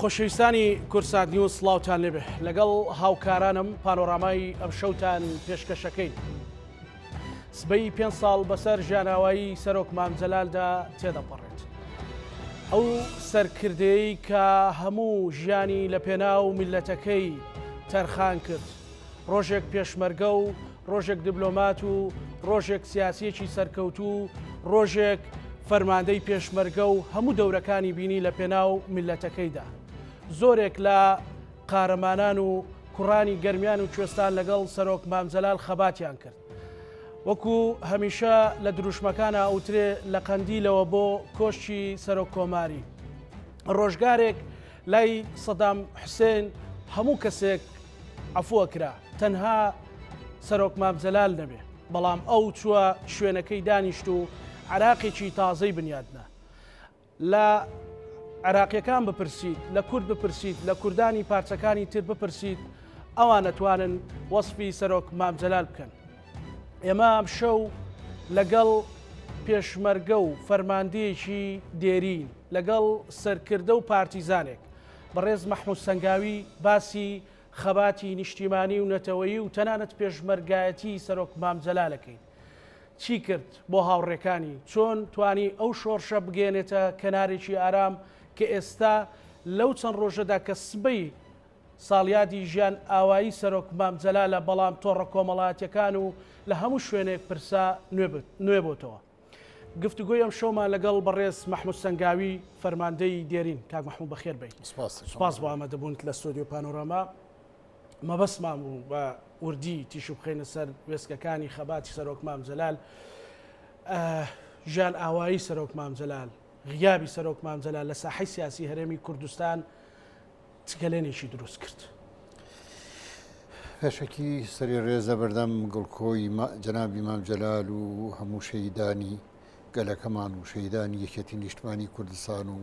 خۆشەویستانی کورسات نیوز سڵاوتان لێبێ لەگەڵ هاوکارانم پانۆرامای ئەم شەوتان پێشکەشەکەین. سبەی 5 ساڵ بەسەر ژیاناوایی سەرۆک مامجەلالدا تێدەپەڕێت. ئەو سەرکردەیەی کە هەموو ژیانی لە پێناو میلەتەکەی تەرخان کرد، ڕۆژێک پێشمەرگە و ڕۆژێک دیبلۆمات و ڕۆژێک سیاسیەکی سەرکەوتو، ڕۆژێک فەرماندەی پێشمەرگە و هەموو دەورەکانی بینی لە پێناو میلەتەکەیدا. زۆرێک لە قارەمانان و کوڕانی گەرمیان و کوێستان لەگەڵ سەرۆک مامجەلال خەباتیان کرد. وەکو هەمیشە لە دروشمەکانە ئەوترێ لە قەندیلەوە بۆ کۆشتی سەرۆک کۆماری. ڕۆژگارێک لای سەدام حوسێن هەموو کەسێک عەفووە کرا، تەنها سەرۆک مامجەلال نەبێ، بەڵام ئەو چووە شوێنەکەی دانیشت و عراقێکی تازەی بنیادنا. لە عراقیەکان بپرسیت، لە کورد بپرسیت، لە کوردانی پارچەکانی تر بپرسیت، ئەوان نەتوانن وەسفی سەرۆک مامجەلال بکەن. ئێمە ئەم شەو لەگەڵ پێشمەرگە و فەرماندەیەکی دێرین، لەگەڵ سەرکردە و پارتیزانێک بەڕێز مەحموود سەنگاوی باسی خەباتی نیشتیمانی و نەتەوەیی و تەنانەت پێشمەرگایەتی سەرۆک مامجەلالەکەین. چی کرد بۆ هاوڕێکانی، چۆن توانی ئەو شۆڕشە بگێنێتە کەنارێکی ئارام کە ئێستا لەو چەند ڕۆژەدا کە سبەی ساڵیادی ژیان ئاوایی سەرۆک مامجەلالە، بەڵام تۆڕە کۆمەڵایەتیەکان و لە هەموو شوێنێک پرسا نوێ بۆتەوە. گفتوگۆی ئەم شەومان لەگەڵ بەڕێز مەحموود سەنگاوی فەرماندەی دێرین. کاک مەحموود بەخێر بێیت. سپاس بۆ ئامادەبوونت لە ستۆدیۆ پانۆراما. مەبەستمان بوو بە وردی تیش و بخەینە سەر وێستگەکانی خەباتی سەرۆک مامجەلال، ژیان ئاوایی سەرۆک مامجەلال، غیابی سەرۆک مامجەلال لە ساحەی سیاسی هەرێمی کوردستان چگەلێنێکی دروست کرد. پێشەکی سەری ڕێزە بەردەم گڵکۆی جەنابی مامجەلال و هەموو شەیدانی گەلەکەمان و شەیدانی یەکێتی نیشتمانی کوردستان و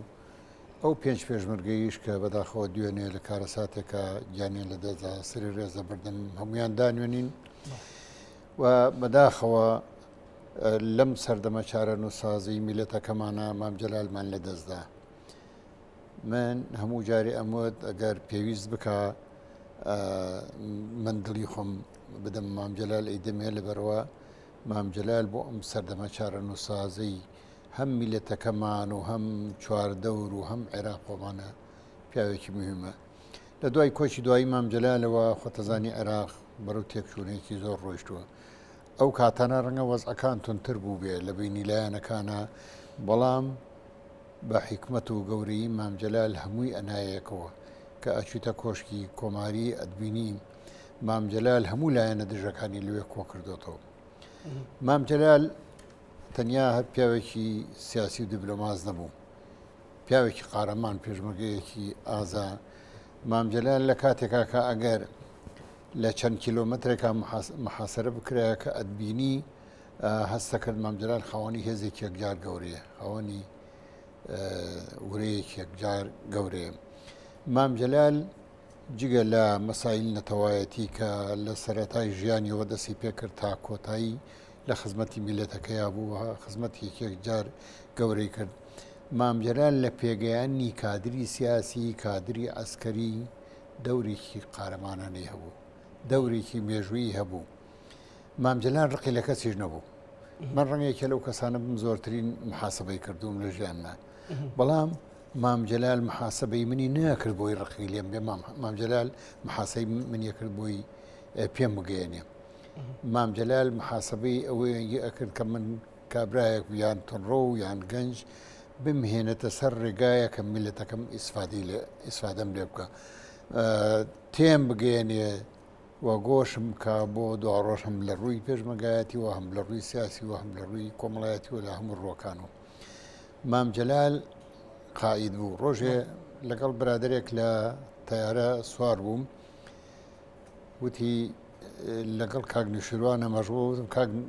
ئەو 5 پێشمەرگەیش کە بەداخەوە دوێنێ لە کارەساتێکە گیانیان لە دەدا سەری ڕێزە بەردەم هەمویان دانوێنین و بەداخەوە لەم سەردەمە چارە نووسازی میلەتەکەمانە مامجەلالمان لە دەستدا. من هەموو جارێ ئەموت ئەگەر پێویست بکە من دڵی خۆم بدەم مامجەلال ئەیدەمێ لەبەرەوە مامجەلال بۆ ئەم سەردەمە چارە نووسازی هەم میلەتەکەمان و هەم چواردەور و هەم عێراق خۆمانە پیاوێکی مهمە. لە دوای کۆچی دوایی مامجەلالەوە خۆتەزانی عێراق بەرەو تێکچوونێکی زۆر ڕۆیشتووە. ئەو کاتانە ڕەنگە وەزعەکان تونتر بوو بێ لە بینی لایەنەکانە، بەڵام بە حیکمەت و گەورەی مامجەلال هەمووی ئەنایەکەوە کە ئەچوتە کۆشکی کۆماری ئەدبینی مامجەلال هەموو لایەنە دژەکانی لەوێ کۆ کردوێتەوە. مامجەلال تەنیا هەر پیاوێکی سیاسی و دیبلۆماز نەبوو، پیاوێکی قارەمان، پێشمەرگەیەکی ئازا. مامجەلال لە کاتێکا کە ئەگەر لە چەند کیلۆمەترێکا محاسەرە بکرایە کە ئەدبینی هەستەکرد مامجەلال خاوەنی هێزێکی یەکجار گەورەیە، خاوەنی ورەیەکی یەکجار گەورەیە. مامجەلال جگە لە مەسایل نەتەوایەتی کە لە سەرەتای ژیانیەوە دەستی پێکرد تا کۆتایی لە خزمەتی میلەتەکەیا بوو، خزمەتی یەکجار گەورەی کرد. مامجەلال لە پێگەیانی کادری سیاسی، کادری عەسکەری دەورێکی قارەمانانەی هەبوو، دەورێکی مێژوویی هەبوو. مامجەلال ڕقی لە کەسیش نەبوو. من ڕەنگێکە لەو کەسانە بم زۆرترین محاسبەی کردوم لە ژیاننا، بەڵام مامجەلال محاسبەی منی نەکرد بۆی ڕقی لێم بێ. مامجەلال محاسەی منیە کرد بۆی پێم بگەێنێ. مامجەلال محاسبەی ئەوەیە ئەکرد کە من کابرایەک یان تۆنڕۆ و یان گەنج بمهێنێتە سەر ڕێگایە کە میلەتەکەم ئیسفادەم لێ بکە، تێم بگەێنێ و گۆشم کا بۆ دو ڕۆژ هەم لە ڕووی پێشمەرگایەتی و هەم لە ڕووی سیاسی و هەم لە ڕووی کۆمەڵایەتی و لە هەموو ڕۆکان. و مامجەلال قائید بوو. ڕۆژێ لەگەڵ برادێک لە تەیارە سوار بووم، وتی لەگەڵ کاگنیشتوانە مەژوو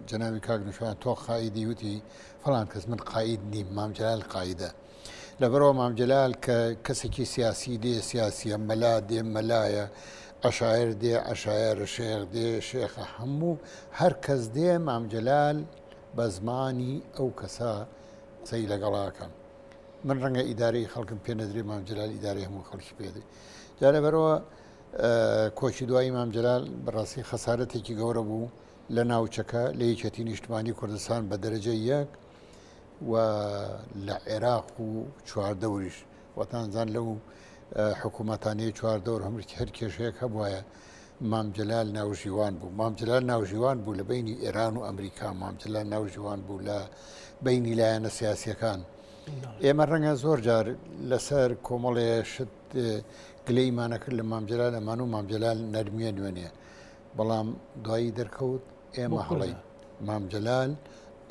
جەناوی کاگنیشتوان تۆ قائیدی؟ وتی فەڵان کەس. من قائید نیم، مامجەلال قائیدە. لەبەرەوە مامجەلال کە کەسێکی سیاسی دێ سیاسیە، مەلا دێ مەلایە، عەشایر دێ عەشایرە، شێخ دێ شێخە، هەموو هەر کەس دێ مامجەلال بە زمانی ئەو کەسە قسەی لەگەڵاکەن. من ڕەنگە ئیدارەی خەڵکم پێ نەدرێ مام جەلال ئیدارەی هەموو خەڵکی پێدێ جا لەبەرەوە کۆچی دوایی مام جەلال بەڕاستی خەسارەتێکی گەورە بوو لە ناوچەکە لە یەکێتی نیشتمانی کوردستان بە دەرەجە یەک و لە عێراق و چواردەوریش وەتانزان لەو حکوومەتانەیە چواردەور هەر کێشەیەک هەبوایە مام جەلال ناوژیوان بوو مام جەلال ناوژیوان بوو لە بینی ئێران و ئەمریکا مام جەلال ناوژیوان بوو لە بینی لایەنە سیاسیەکان ئێمە ڕەنگە زۆر جار لەسەر کۆمەڵێ شت گلەیمانە کرد لە مام جەلال ئەمان و مام جەلال نەرمیە نوێنێ بەڵام دوایی دەرکەوت ئێمە هەڵی مام جەلال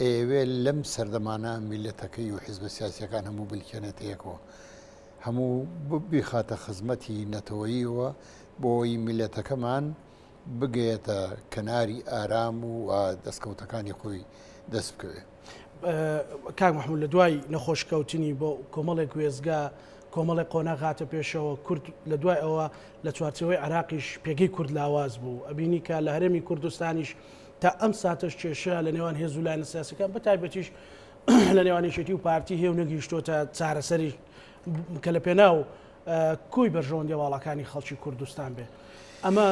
ئێوێ لەم سەردەمانە میلەتەکەی و حیزبە سیاسیەکان هەموو بلکێنێتەیەکەوە هەموو بخاتە خزمەتی نەتەوەییەوە بۆی میلەتەکەمان بگەیەتە کەناری ئارام و دەستکەوتەکانی خۆی دەست بکەوێت. کاک محمود لە دوای نەخۆشکەوتنی بۆ کۆمەڵێک وێزگا کۆمەڵی قۆناغ هاتە پێشەوە کورد لە دوای ئەوە لە چوارچەوەی عراقیش پێگەی کورد لاواز بوو ئەبینی کە لە هەرێمی کوردستانیش تا ئەم ساتەش کێشە لە نێوان هێز و لایەنە سیاسیەکان بە تایبەتیش لە نێوانیشێتی و پارتی هێو نەگەیشتۆتە چارەسەری کە لە پێناو کوی بەرژەوەندی هێواڵەکانی خەڵکی کوردستان بێ ئەمە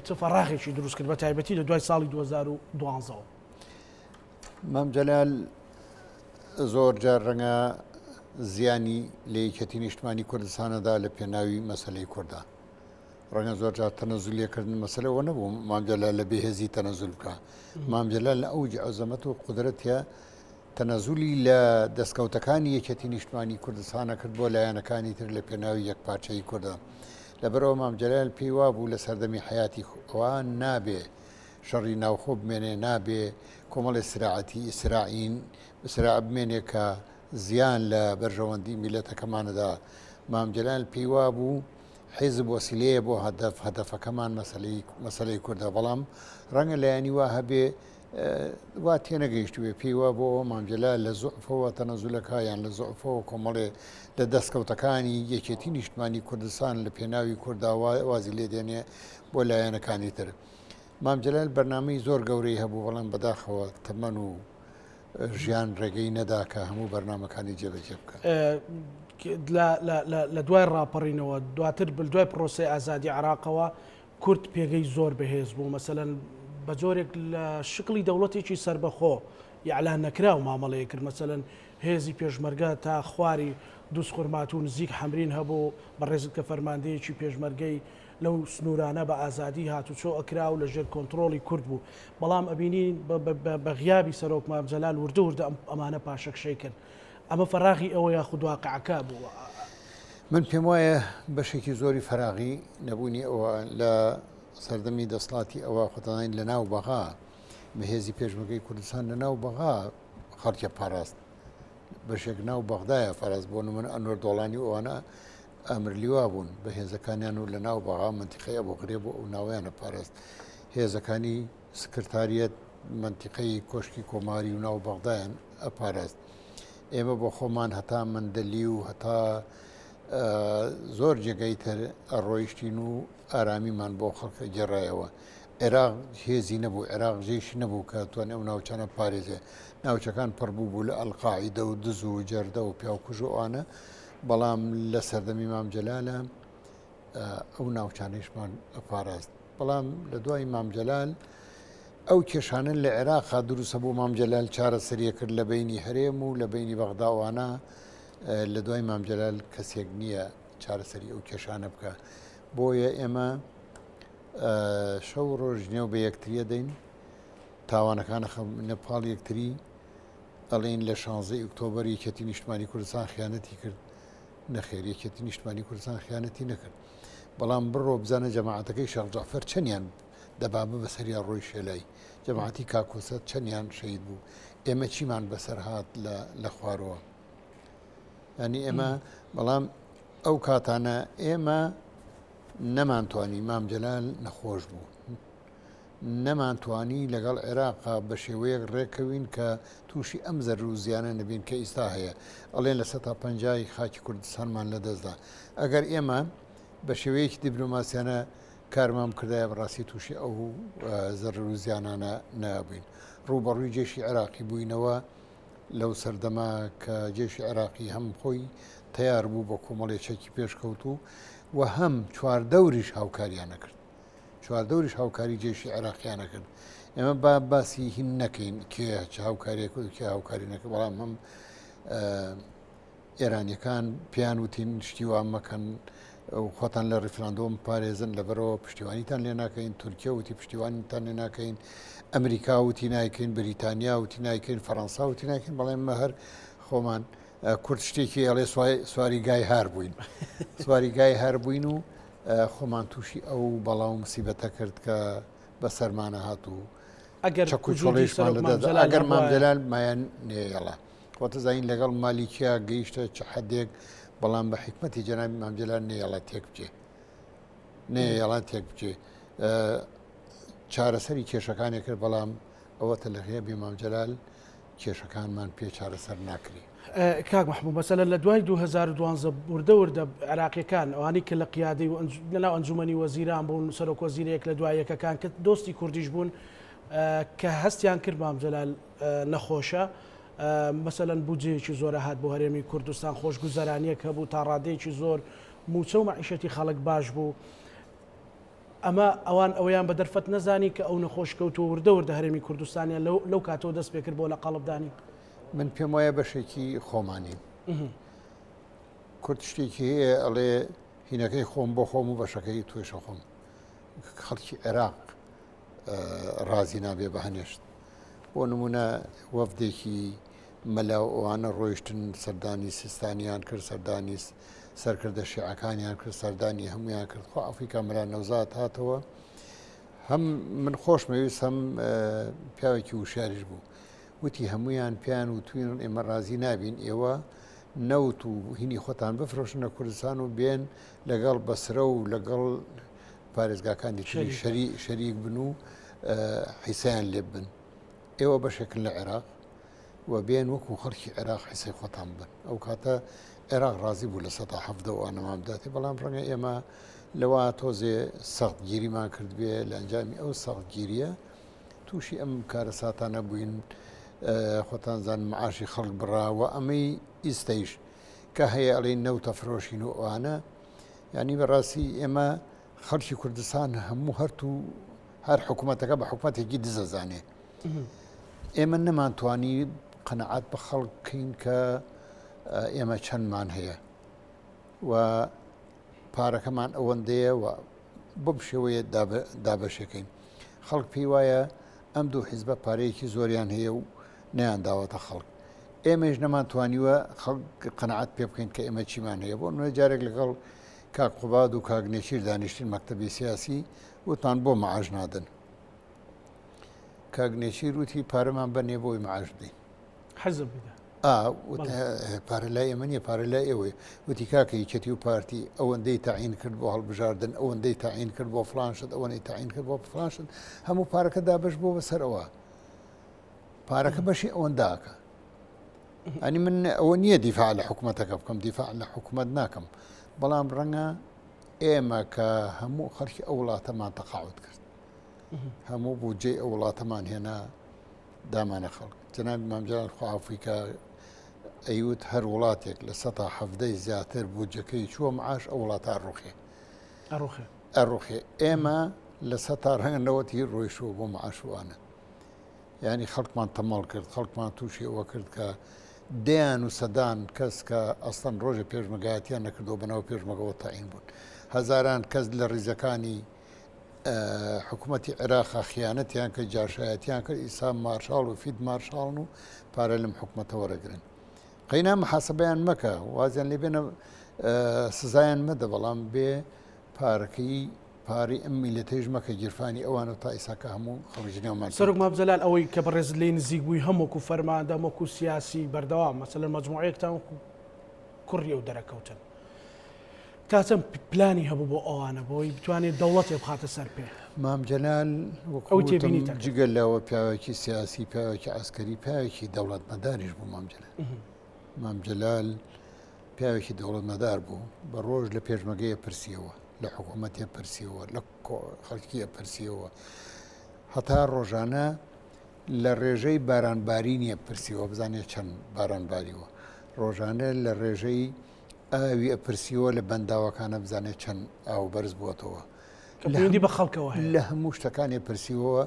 چ فەڕاغێکی دروست کرد بە تایبەتی لە دوای ساڵی 2012 مام جەلال زۆر جار ڕەنگە زیانی لە یەکێتی نیشتمانی کوردستانەدا لە پێناوی مەسەلەی کوردە ڕەنگە زۆر جار تەنەزولیەکردن مەسەلەوە نەبوو مام جەلال لە بێهێزی تەنەزول بکە مام جەلال لە ئەوج عەزەمەت و قودرەتە تەنەزولی لە دەستکەوتەکانی یەکێتی نیشتمانی کوردستانە کرد بۆ لایەنەکانی تر لە پێناوی یەک پارچەی کوردە لەبەرەوە مام جەلال پێی وا بوو لە سەردەمی حیاتی ئەوان نابێ شەڕی ناوخۆ بمێنێ نابێ کۆمەڵی سراعەتی ئیسراعین بسرا بمێنێ کە زیان لە بەرژەوەندی میلەتەکەمانەدا مام جەلال پێی وا بوو حیزب وەسیلەیە بۆ هەدەفەکەمان مەسەلەی کوردە بەڵام ڕەنگە لایەنی وا هەبێ وا تێنەگەیشتوێ پێی وا بۆ مام جەلال لە زوعفەوە تەنەزولەکە یان لە زوعفەوە کۆمەڵێ لە دەستکەوتەکانی یەکێتی نیشتمانی کوردستان لە پێناوی کووردا وازی لێ دێنێ بۆ لایەنەکانی تر مام جەلال بەرنامەی زۆر گەورەی هەبوو بەڵام بەداخەوە تەمەن و ژیان ڕێگەی نەدا کە هەموو بەرنامەکانی جێبەجێ بکە لە دوای ڕاپەڕینەوە دواتر دوای پرۆسی ئازادی عراقەوە کورد پێگەی زۆر بەهێز بوو مەسەلەن بە جۆرێک لە شکلی دەوڵەتێکی سربەخۆ یاعلان نەکرا و مامەڵەیە کرد مەسەلەن هێزی پێشمەرگە تا خواری دووس خورمات و نزیک حەمرین هەبوو بە ڕێزت کە فەرماندەیەکی پێشمەرگەی لەو سنوورانە بە ئازادی هاتوچۆ ئەکرا و لەژێر کۆنتترۆلی کورد بوو بەڵام ئەبینین بە غیابی سەرۆک مام جەلال وردە وردە ئەمانە پاشەکشەی کرد ئەمە فەراغی ئەوە یاخود واقعەکە بوو من پێم وایە بەشێکی زۆری فەراغی نەبوونی ئەوە لە سەردەمی دەسڵاتی ئەوە خۆتانین لە ناو بەغا بەهێزی پێشمەرگەی کوردستان لە ناو بەغا خەڵکیە پاراست بەشێک ناو بەغدایە فەراست بۆ من ئەنوەر دۆڵانی ئەوانە ئەمرلیوا بوون بە هێزەکانیان و لە ناو بەغا منتیقەی ئەبوو غرێب و ئەو ناویانە پاراست هێزەکانی سکرتاریەت منتیقەی کۆشکی کۆماری و ناو بەغدایان ئەپاراست ئێمە بۆ خۆمان هەتا مندەلی و هەتا زۆر جێگەی تر ئەڕۆیشتین و ئارامیمان بۆ خەڵکە گێڕایەوە عێراق هێزی نەبوو عێراق ژێشی نەبوو کە توانێ ئەو ناوچانە پارێزێ ناوچەکان پڕبوو بوو لە ئەلقاعیدە و دز و جەردە و پیاوکوژ و ئەوانە بەڵام لە سەردەمی مام جەلالە ئەو ناوچانەیشمان ئەپاراست بەڵام لە دوای مام جەلال ئەو کێشانن لە عێراقا دروستە بوو مام جەلال چارەسەریە کرد لە بینی هەرێم و لە بینی بەغداوانە لە دوای مام جەلال کەسێک نییە چارەسەری ئەو کێشانە بکە بۆیە ئێمە شەو ڕۆژ نێو بە یەکتریە دەین تاوانەکان نەپاڵ یەکتری ئەڵێن لە 16 ئۆکتۆبەر یەکێتی نیشتمانی کوردستان خیانەتی کرد نەخێر یەکێتی نیشتمانی کوردستان خیانەتی نەکرد بەڵام بڕۆ بزانە جەماعەتەکەی شێخ جەعفەر چەندیان دەبابە بەسەریان ڕۆی شێلای جەماعەتی کاکۆسەت چەندیان شەید بوو ئێمە چیمان بەسەر هات لە خوارەوە ینی ئێمە بەڵام ئەو کاتانە ئێمە نەمانتوانی مام جەلال نەخۆش بوو نەمانتوانی لەگەڵ عێراقا بە شێوەیەک ڕێکەوین کە تووشی ئەم زەر و زیانە نەبین کە ئیستا هەیە ئەڵێن لە 150 خاکی کوردستانمان لەدەستدا ئەگەر ئێمە بە شێوەیەکی دیبلۆماسیانە کارمان کردایە بەڕاستی تووشی ئەو زەر و زیانانە نابووین ڕووبەڕووی جێشی عێراقی بووینەوە لەو سەردەما کە جێشی عێراقی هەم خۆی تیار بوو بە کۆمەڵێکێکی پێشکەوت و هەم چواردەوریش هاوکاریانە کرد چواردەوریش هاوکاری جێشی عێراقیانە کرد ئێمە باسی هین نەکەین کێ چ هاوکاریەک و کێ هاوکاری نەکە بەڵام هەم ئێرانیەکان پیان وتین شتیوان مەکەن خۆتان لە ڕیفراندۆم پارێزن لەبەرەوە پشتیوانیتان لێ ناکەین تورکیا وتی پشتیوانیتان لێ ناکەین ئەمریکا وتی نایکەین بریتانیا وتی نایکەین فەڕەنسا وتی ناکەین بەڵێن مە هەر خۆمان کورد شتێکی ئەڵێ سواری گای هار بووین سواری گای هەر بووین و خۆمان تووشی ئەو بەڵاو مسیبەتە کرد کە بە سەرمانە هاتوو چەکوچۆڵیشمان لەدەدا ئەگەر مامجلال مایان نێڵە خۆتە زین لەگەڵ مالیکیا گەیشتە چ حدێک بەڵام بە حکمەتی جەنابی مامجلال نێڵە تێک بچێ نێڵان تێک بچێ چارەسەری کێشەکانی کرد بەڵام ئەوەتە لە غێبی مامجلال کێشەکانمان پێ چارەسەر ناکری کاک محموود مەسەلەن لە دوای 2012 وردە عێراقیەکان ئەوانی کە لە قیادەی لەناو ئەنجومەنی وەزیران بوون سەرۆک وەزیرێک لە دوای یەکەکان کە دۆستی کوردیش بوون کە هەستیان کرد مامجلال نەخۆشە مەسەلەن بودجەیەکی زۆرە هات بۆ هەرێمی کوردستان خۆشگوزەرانیەک هەبوو تا ڕادەیەکی زۆر موچە و مەعیشەتی خەڵک باش بوو ئەمە ئەوان ئەویان بە دەرفەت نەزانی کە ئەو نەخۆشکەوتو وردە هەرێمی کوردستانیان لەو کاتەوە دەست پێ کرد بۆ لە قەڵبدانی من پێم وایە بەشێکی خۆمانی کورد شتێکی هەیە ئەڵێ هینەکەی خۆم بۆ خۆم و بەشەکەی توێشە خۆم خەڵکی عێراق ڕازی نابێ بە هەنێشت بۆ نمونە وەفدێکی مەلاو ئەوانە ڕۆیشتن سەردانی سیستانیان کرد سەردانی سەرکردە شیعەکانیان کرد سەردانی هەمویان کرد خۆ ئەفریقا مەلا نەوزات هاتەوە هەم من خۆشمەویست هەم پیاوێکی وشاریش بوو وتی هەمویان پیان و توین ئێمە ڕازی نابین ئێوە نەوت و هینی خۆتان بفرۆشنە کوردستان و بێن لەگەڵ بەسرە و لەگەڵ پارێزگاکانی شەریک بن و حیسیان لێ بن ئێوە بەشێکن لە عێراق و بێن وەکو خەڵکی عێراق حیسەی خۆتان بن ئەو کاتە عێراق ڕازی بوو لە سەتا حەفدە و ئانەمامداتی بەڵام ڕەنگە ئێمە لەوە تۆزێ سەختگیریمان کرد بێ لە ئەنجامی ئەو سەختگیریە تووشی ئەم کارە ساتانە بووین خۆتان زان معاشی خەڵک بڕاوە ئەمەی ئیستەیش کە هەیە ئەڵێ نەوتە فرۆشین و ئەوانە یعنی بەڕاستی ئێمە خەڵکی کوردستان هەموو هەر حکوومەتەکە بە حکوومەتێکی دزەزانێ ئێمە نەمانتوانی قەنەعات بە خەڵک بکەین کە ئێمە چەندمان هەیە و پارەکەمان ئەوەندەیە و بۆ شێوەیە دابەشەکەین خەڵک پێی وایە ئەم دوو حیزبە پارەیەکی زۆریان هەیە و نەیانداوەتە خەڵک ئێمەش نەمانتوانیوە خەڵک قەنەعات پێ بکەین کە ئێمە چیمان هەیە بۆ نوێ جارێک لەگەڵ کاک قوباد و کاک نێچیر دانیشتین مەکتەبی سیاسی وتان بۆ مەعاش نادن کاک نێچیر وتی پارەمان بەنێ بۆی مەعاش بدەین حەزم بدە پارە لای ئێمە نیە پارە لای ئێوەی وتی کاکە یەکەتی و پارتی ئەوەندەی تاعین کرد بۆ هەڵبژاردن ئەوەندەی تاعین کرد بۆ فلانشت ئەوەندەی تاعین کرد بۆ فلانشت هەموو پارەکە دابش بۆ بەسەرەوە پارەکە بەشی ئەوەنداکە ئەنی من ئەوە نییە دیفاع لە حکوومەتەکە بکەم دیفاع لە حکوومەت ناکەم بەڵام ڕەنگە ئێمە کە هەموو خەڵکی ئەو وڵاتەمان تەقاعد کرد هەموو بودجەی ئەو وڵاتەمان هێنا دامانە خەڵک جەنابی مامجلال خوافریکا ئەیوت هەر وڵاتێک لە سەتا حەفدەی زیاتر بودجەکەی چووە معاش ئەو وڵاتە ئەڕوخێ ئێمە لە سەتا ڕەنگەنەوەتی ڕۆیشتووە بۆ معاشوانە یعنی خەڵکمان تەماڵ کرد خەڵکمان تووشی ئەوە کرد کە دەیان و سەدان کەس کە ئەستان ڕۆژە پێشمەگایەتیان نەکردەوە بەناو پێشمەگەوە تاعین بوون هەزاران کەس لە ڕیزەکانی حکوومەتی عێراقا خیانەتیان کە جاشایەتیان کرد ئیسا مارشال و فید مارشاڵن و پارە لەم حکوومەتە وەرەگرن قەینا محاسبەیان مەکە وازیان لێ بێنە سزایان مەدە بەڵام بێ پارەکەی پارەی ئەم میلەتەیش مەکە گیرفانی ئەوانە تا ئیساکە هەموو خەڵکیێمان سەرۆک مامجلال ئەوەی کە بەڕێز لێ نزیک بووی هەمووکو فەرماندە وەکو سیاسی بەردەوام مەسەلەن مەجموعەیەکتان کوڕی ئەو دەرەکەوتن کاتەم پلانی هەبوو بۆ ئەوانە بۆی بتوانێت دەوڵەتێ بخاتە سەر پێ مامجلال جگەل لەوە پیاوێکی سیاسی پیاوێکی ئاسکەری پیاوێکی دەوڵەتمەداریش بوو مامجلال پیاوێکی دەوڵەتمەدار بوو بە ڕۆژ لە پێشمەگەیە پرسیەوە لە حکوومەتێ پرسیەوە لە خەڵکیە پرسیەوە هەتا ڕۆژانە لە ڕێژەی بارانباری نیە پرسیەوە بزانێت چەند بارانباریوە ڕۆژانە لە ڕێژەی ئاوی ئەپرسیەوە لە بەنداوەکانە بزانێت چەند ئاو بەرز بووەتەوە پەیوەندی بە خەڵکەوە هەیە لە هەموو شتەکانی پرسیەوە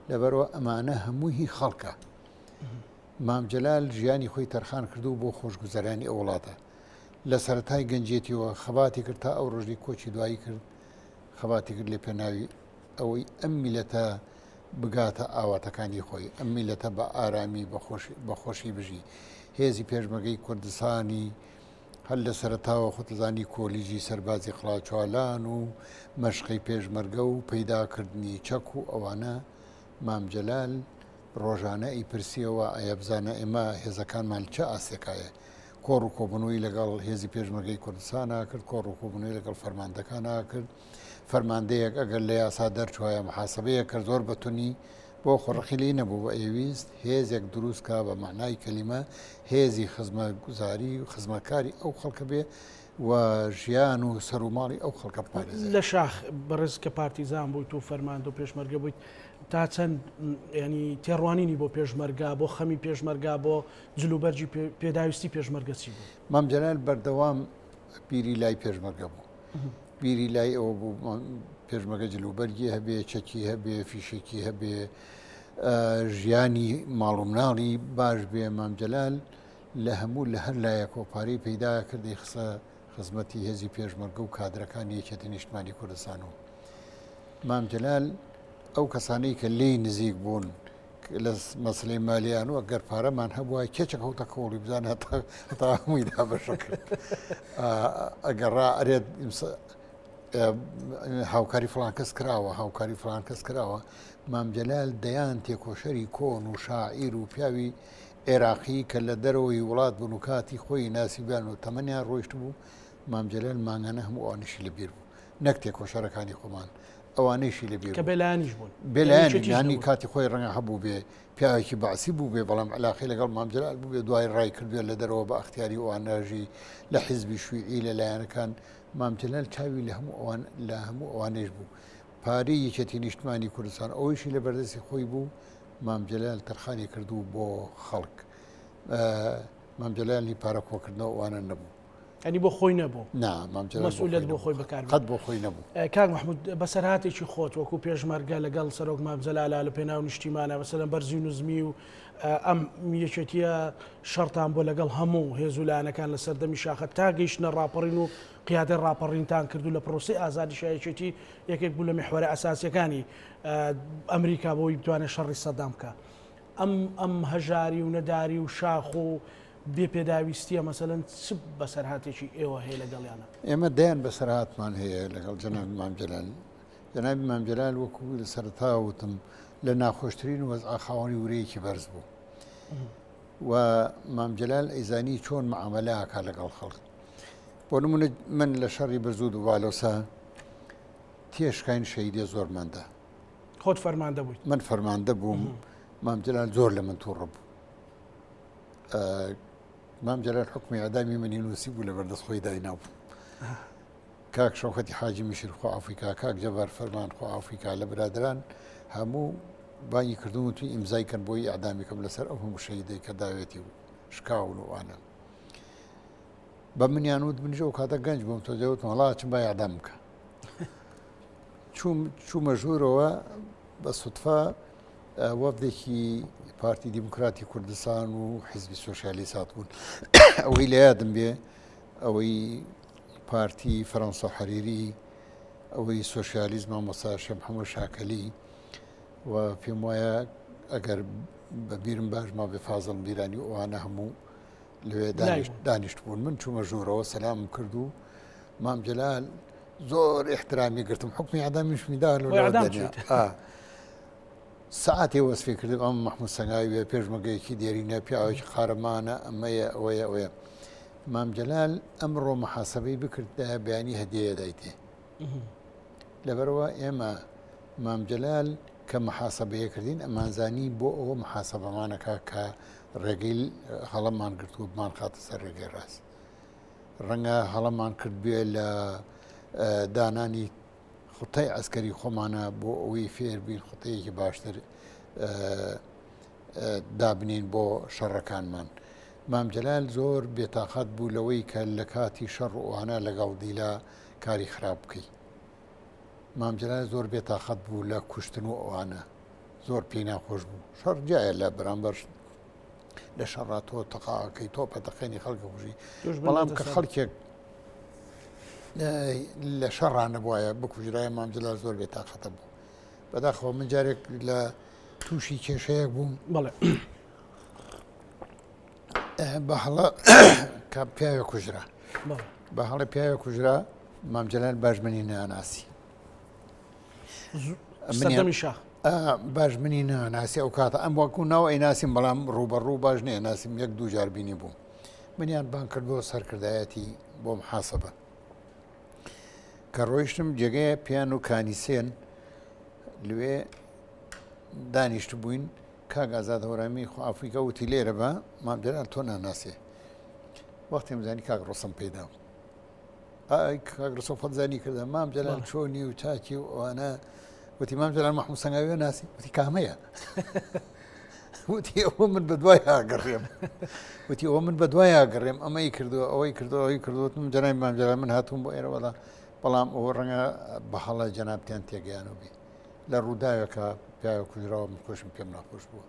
لەبەرەوە ئەمانە هەمووی خەڵکە مام جەلال ژیانی خۆی تەرخان کردو بۆ خۆشگوزەرانی ئەو وڵاتە لە سەرەتای گەنجێتیەوە خەباتی کرد تا ئەو ڕۆژی کۆچی دوایی کرد خەباتی کرد لێ پێناوی ئەوەی ئەم میلەتە بگاتە ئاواتەکانی خۆی ئەم میلەتە بە ئارامی بەخۆشی بژی هێزی پێشمەرگەی کوردستانی هەر لە سەرەتاوە خۆتزانی کۆلیژی سەربازی خڵاچوالان و مەشقی پێشمەرگە و پەیداکردنی چەک و ئەوانە مام جەلال ڕۆژانە ئیپرسیەوە ئەیە بزانە ئێمە هێزەکانمان چه ئاسێکایە کۆڕ و کۆبنەوەی لەگەڵ هێزی پێشمەرگەی کوردستانە کرد کۆڕ و کۆبنەوەی لەگەڵ فەرماندەکانە کرد فەرماندەیەک ئەگەر لە یاسا دەرچوایە محاسبەیە کرد زۆر بەتونی بۆ خۆڕەخیلی نەبوو بە ئێویست هێزێک دروستکە بە معنای کەلیمە هێزی خزمەتگوزاری و خزمەتکاری ئەو خەڵکە بێ و ژیان و سەرماڵی ئەو خەڵکە پارێزێت لە شاخ بەڕێز کە پارتیزان بوویت و فەرماندە و پێشمەرگە بوویت تا چەند ینی تێڕوانینی بۆ پێشمەرگا بۆ خەمی پێشمەرگا بۆ جلوبەرجی پێداویستی پێشمەرگە چی بوو مام جەلال بەردەوام بیری لای پێشمەرگە بوو بیری لای ئەوە بوو پێشمەرگە جلوبەرگی هەبێ چەکی هەبێ فیشێکی هەبێ ژیانی ماڵ و مناڵی باش بێ مام جەلال لە هەموو لە هەر لایە کۆپاری پەیدا کردی خسە خزمەتی هێزی پێشمەرگە و کادرەکانی یەکێتی نیشتمانی کوردستان و مام جەلال ئەو کەسانەی کە لێی نزیک بوون لە مەسلەی مالیان و ئەگەر پارەمان هەبووە کێچێک هەوتە کۆڵی بزانە هەتا هەمووی دابەشە کرد ئەگەڕا ئەرێت هاوکاری فڵان کەس کراوە هاوکاری فڵان کەس کراوە مام جەلال دەیان تێکۆشەری کۆن و شاعیر و پیاوی عێراقی کە لە دەرەوەی وڵات بوون و کاتی خۆی ناسیبیان و تەمەنیان ڕۆیشت بوو مام جەلال مانگانە هەموو ئەوانشی لەبیر بوو نەک تێکۆشەرەکانی خۆمان ئەوانەیشی لەبیر کە بێلایانیش بوون بێلایانی کاتی خۆی ڕەنگە هەبوو بێ پیاوێکی باسی بوو بێ بەڵام علاقی لەگەڵ مام جەلال بوو بێ دوای ڕای کردوێت لە دەرەوە بە ئەختیاری ئەوانەژی لە حیزبی شوویعی لەلایەنەکان مام جەلال چاوی لە هەموو ئەوانەش بوو پارەی یەکێتی نیشتمانی کوردستان ئەوەیشی لە بەردەستی خۆی بوو مام جەلال تەرخانی کردو بۆ خەڵک مام جەلالی پارە کۆکردنەوە ئەوانە نەبوو ئەنی بۆ خۆی نەبوو مەسئولیت بۆ خۆی بەکار قەت بۆ خۆی نەبوو کاک محمود بەسەرهاتێکی خۆت وەکو پێشمەرگە لەگەڵ سەرۆک مام جەلالا لە پێناو نیشتیمانە مەسەلەن بەرزی نوزمی و ئەم یەکێتیە شەرتان بۆ لەگەڵ هەموو هێزولایەنەکان لە سەردەمی شاخە تا گەیشتنە ڕاپەڕین و قیادە ڕاپەڕینتان کردو لە پرۆسی ئازادی شایەتی یەکێک بوو لە میحوەرە ئەساسیەکانی ئەمریکا بۆی بتوانێت شەڕی سەدام بکە ئەم هەژاری و نەداری و شاخ و بێ پێداویستیە مەسەلەن چ بەسەرهاتێکی ئێوە هەیە لەگەڵیانە ئێمە دەیان بەسەرهاتمان هەیە لەگەڵ جەناب مام جەلال جەنابی مام جەلال وەکو لە سەرەتا وتم لە ناخۆشترین وەزعە خاوەنی ورەیەکی بەرز بوو و مام جەلال ئەیزانی چۆن معامەلەیەکا لەگەڵ خەڵک بۆ نمونە من لە شەڕی بەرزوو و بالۆسا تێشکین شەیدێ زۆرماندا خۆت فەرماندە بوویت من فەرماندە بووم مام جەلال زۆر لە من تووڕە بوو مام جەلال حکمی ئەدامی منی نووسی بوو لە بەردەست خۆی دایناو کاک شەوکەتی حاجی میشر خۆ ئافریقا کاک جەبار فەرمان خۆ ئافریقا لە برادران هەموو بانگی کردوون توی ئیمزای کەن بۆی ئەدامی کەم لەسەر ئەو هەموو شەیدەی کە داوێتی و شکاون و ئەوانە بە منیان وت منیش ئەو کاتە گەنج بووم تۆ دەوتم وەڵا چم با ئەدام بکە چوومە ژوورەوە بە سوتفا وەفدێکی پارتی دیموکراتی کوردستان و حیزبی سۆشیالیست بوون ئەوەی لە یادم بێ ئەوەی پارتی فەرەنسا حەریری ئەوەی سۆشیالیزم مامۆستا شێخ محەممەد شاکەلی و پێم وایە ئەگەر بەبیرم باش ما بێ فازڵ بیرانی ئەوانە هەموو لەوێ دانیشت بوون من چوومە ژوورەوە سەلامم کرد و مام جەلال زۆر احترامی گرتم حکمی ئەدامیش میدا سعاتێ وەسفی کردم ئەم مەحموود سەنگاوی بێ پێشمەرگەیەکی دێرینە پیاوێکی قارەمانە ئەمەیە ئەوەیە مام جەلال ئەمڕۆ محاسبەی بکرد بەیانی هەدیەیە دایتێ لەبەرەوە ئێمە مام جەلال کە محاسبەیە کردین ئەمانزانی بۆ ئەوە محاسبەمانەکە کە ڕێگەی هەڵەمان گرت و بمان خاتە سەر ڕێگەی ڕاست ڕەنگە هەڵەمان کرد بێ لە دانانی خوتەی ئەسکەری خۆمانە بۆ ئەوەی فێر بین خوتەیەکی باشتر دابنین بۆ شەڕەکانمان. مام جەلال زۆر بێتاقەت بوو لەوەی کە لە کاتی شەڕ ئەوانە لەگەڵ دیلا کاری خراپ بکەی. مام جەلال زۆر بێتاقەت بوو لە کوشتن و ئەوانە زۆر پێی ناخۆش بوو. شەڕ جایە لە بەرامبەر لە شەڕا تۆ تەقاکەی تۆ پەتەقێنی خەڵکە کوژی، بەڵام کە خەڵکێک لە شەڕانە بواە بکوژرای مام جەلال زۆر بێتاقەتە بوو. بەداخەوە من جارێک لە تووشی کێشەیەک بووم بەڵێ بە هەڵە کە پیاوێ کوژرا، بە هەڵە پیاوێ کوژرا مام جەلال باژمنی ناناسی سەردەمی شاخ باش منی ناناسی ئەو کاتە ئەم وەکو ناو ئەیناسیم بەڵام ڕوبەڕوو باش نێ ناسیم یەک دوو جار بینی بوو منیان بان کردبەوە سەرکردایەتی بۆ محاسبە کە ڕۆیشتم جێگەیە پیان و کانیسێن لێ دانیشت بووین کاک ئازاد هەورامی خۆ ئافریقا وتی لێرە بە مام جەلال تۆ ناناسێ وەختێم زانی کاک ڕۆسەم پێدا کاک ڕۆسەم فەتزانی کردە مام جەلال چۆنی و چاکی و ئەوانە وتی مام جەلال محموود سەنگاویە ناسی وتی کامەیە وتی ئەوە من بە دوای ئاگەڕێم وتی ئەوە من بە دوای ئاگەڕێم ئەمەی کردووە ئەوەی کردو ئەوەی کردوت من جەنابی مام جەلال من هاتووم بۆ ئێرەوەڵا بەڵام ئەوە ڕەنگە بە هەڵە جەنابتیان تێگەیانەوە بێ لە ڕووداوێکە پیاوە کوژراوە من خۆشم پێم ناخۆش بووە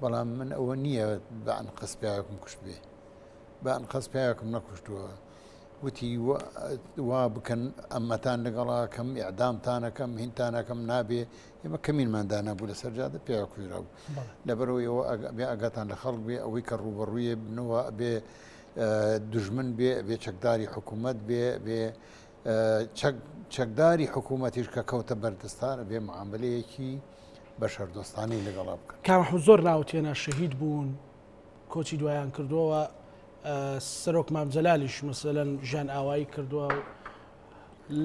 بەڵام من ئەوە نییە بە ئەنقەس پیاوێکم کوشت بێ بە ئەنقەس پیاوێکم نەکوشتووە وتی وا بکەن ئەمەتان لەگەڵاکەم ئیعدامتانەکەم هینتانەکەم نابێ ئێمە کەمینماندا نەبوو لە سەرجادە پیاوە کوژرا بوو لەبەرەوەی ئەوە بێ ئەگاتان لە خەڵک بێ ئەوەی کە ڕوبەڕوویە بنەوە بێ دوژمن بێ چەکداری حکوومەت بێ چەکداری حکوومەتیش کە کەوتە بەردەستانە بێ معاملەیەکی بەشەردۆستانی لەگەڵا بکەن کامەحموود زۆر ناوتێنە شەهید بوون کۆچی دوایان کردووە سەرۆک مام جەلالیش مەسەلەن ژان ئاوایی کردووە و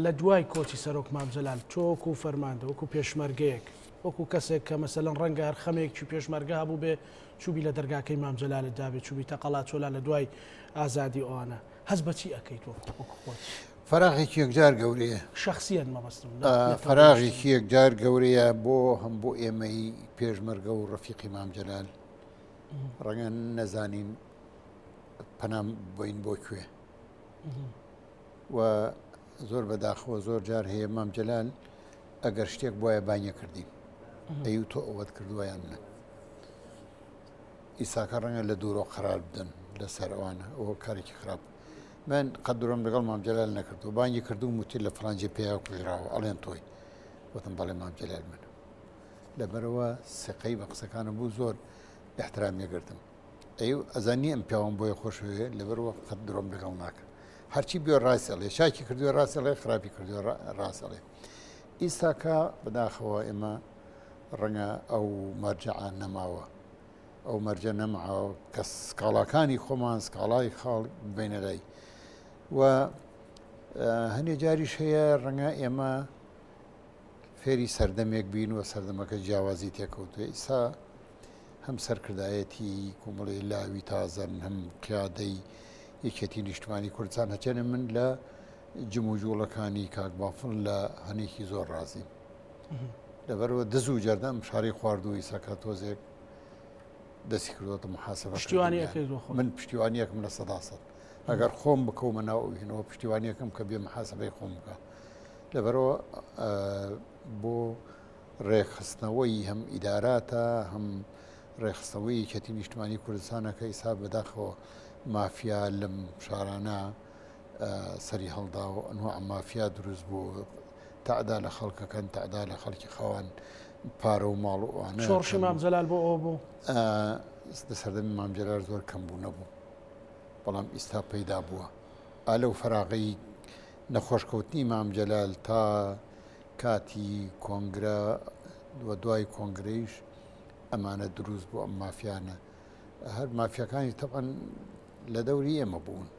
لە دوای کۆچی سەرۆک مام جەلال تۆ وەکو فەرماندە وەکو پێشمەرگەیەک وەکو کەسێک کە مەسەلەن ڕەنگە هەر خەمێکی پێشمەرگە هەبوو بێ چوبی لە دەرگاکەی مام جەلالت دابێ چوبی تەقەڵات چۆلا لە دوای ئازادی ئەوانە هەز بەچی ئەەکەیت وەکو خۆت فراغێکی یەکجار گەورەیە شخصیان مەبەستم فراغێکی یەکجار گەورەیە بۆ هەم بۆ ئێمەی پێشمەرگە و ڕەفیقی مام جەلال ڕەنگە نەزانین پەنام بۆین بۆ کوێ و زۆر بەداخەوە زۆر جار هەیە مام جەلال ئەگەر شتێک بۆیە بانیە کردیم ئەی تۆ ئەوەت کردووایان نە ئیساکە ڕەنگە لە دوورۆ قەرار بدەن لەسەر ئەوانە ئەوە کارێکی خراپ من قەدرم لەگەڵ مام جەلال نەکردو بانگی کردو وتی لە فڵانجێ پێیا کوژراوە ئەڵێن تۆی وتم بەڵێ مام جەلال منە لەبەرەوە سقەی بە قسەکانە بوو زۆر احترامی گرتم ئەزانی ئەم پیاوان بۆیە خۆشوێ لەبەرەوە قەت درۆم لەگەڵ ناکە هەرچی بێ ڕاستەڵێ شاکی کردووە ڕاستەڵێ خراپی کردووە ڕاستەڵێ ئیساکە بەداخەوە ئێمە ڕەنگە ئەو مەرجەعە نەماوە ئەو مەرجە نەماوە کە سکاڵاکانی خۆمان سکاڵای خاڵ بینە لای و هەندێک جاریش هەیە ڕەنگە ئێمە فێری سەردەمێک بین و سەردەمەکە جیاوازی تێکەوتوێ ئیسا هەم سەرکردایەتی کۆمەڵی لاوی تازەن هەم قیادەی یەکێتی نیشتمانی کوردستان هەچێنە من لە جموجوڵەکانی کاک بافڵ لە هەنێکی زۆر ڕازیم لەبەرەوە دز و جەردەم شاری خواردوو ئیساکە تۆزێک دەستی کردوتە محاسبە من پشتیوانیەکەم لە سەداسەد ئەگەر خۆم بکەومە ناو هێنەوە پشتیوانیەکەم کە بێ محاسبەی خۆم بکە لەبەرەوە بۆ ڕێخستنەوەی هەم ئیداراتە هەم ڕێخستەوەی یەکێتی نیشتمانی کوردستانەکە ئیسا بەداخەوە مافیا لەم شارانە سەری هەڵدا و ئەنواع مافیا دروست بوو تعدا لە خەڵکەکەن تعدا لە خەڵکی خەوان پارە و ماڵ و ئەوانە شۆڕشی مام جەلال بۆ ئەوە بوو سەردەمی مام جەلال زۆر کەم بوو نەبوو بەڵام ئیستا پەیدا بووە ئالە و فەراغی نەخۆشکەوتنی مام جەلال تا کاتی کۆنگرە وە دوای کۆنگرەیش ئەمانە دروست بوو ئەم مافیانە هەر مافیەکانی تەبەن لە دەوری ئێمە بوون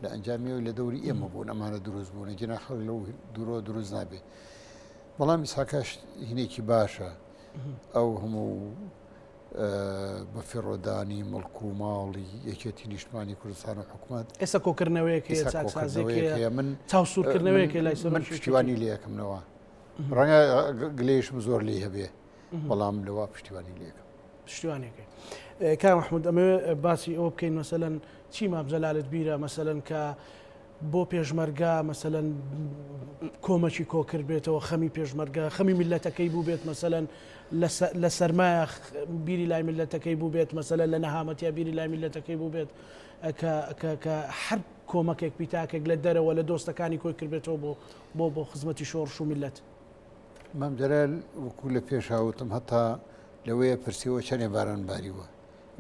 لە ئەنجامیەوەی لە دەوری ئێمە بوون ئەمانە دروست بوون جنا خەڵ لەو دوورۆ دروست نابێ بەڵام ئیساکەش هینێکی باشە ئەو هەموو بەفیڕۆدانی مڵک و ماڵی یەکێتی نیشتمانی کوردستان و حکوومەت ئێستا کۆکردنەوەیەکە چاکسازێکەیە من چاوسورکردنەوەیەکە لای من پشتیوانی لێ یەکەمنەوە ڕەنگە گلێشم زۆر لێ هەبێ بەڵام لەوە پشتیوانی لێکم پشتیوانێکی کام محمود ئەمە باسی ئەوە بکەین مەسەلەن چی مامزەلالت بیرە مەسەلەن کە بۆ پێشمەرگا مەسەلەن کۆمەکی کۆکرد بێتەوە خەمی پێشمەرگا خەمی میلەتەکەی بوو بێت مەسەلەن لە سەرمایە بیری لای میلەتەکەی بوو بێت مەسەلەن لە نەهامەتیا بیری لای میلەتەکەی بوو بێت کە هەر کۆمەکێک پیتاکێک لە دەرەوە لە دۆستەکانی کۆی کردبێتەوە بۆ خزمەتی شۆڕش و میلەت. مام جەلال وەکو لە پێش هاوتم هەتا لەوەیە پرسیەوە چەندێ باران باریوە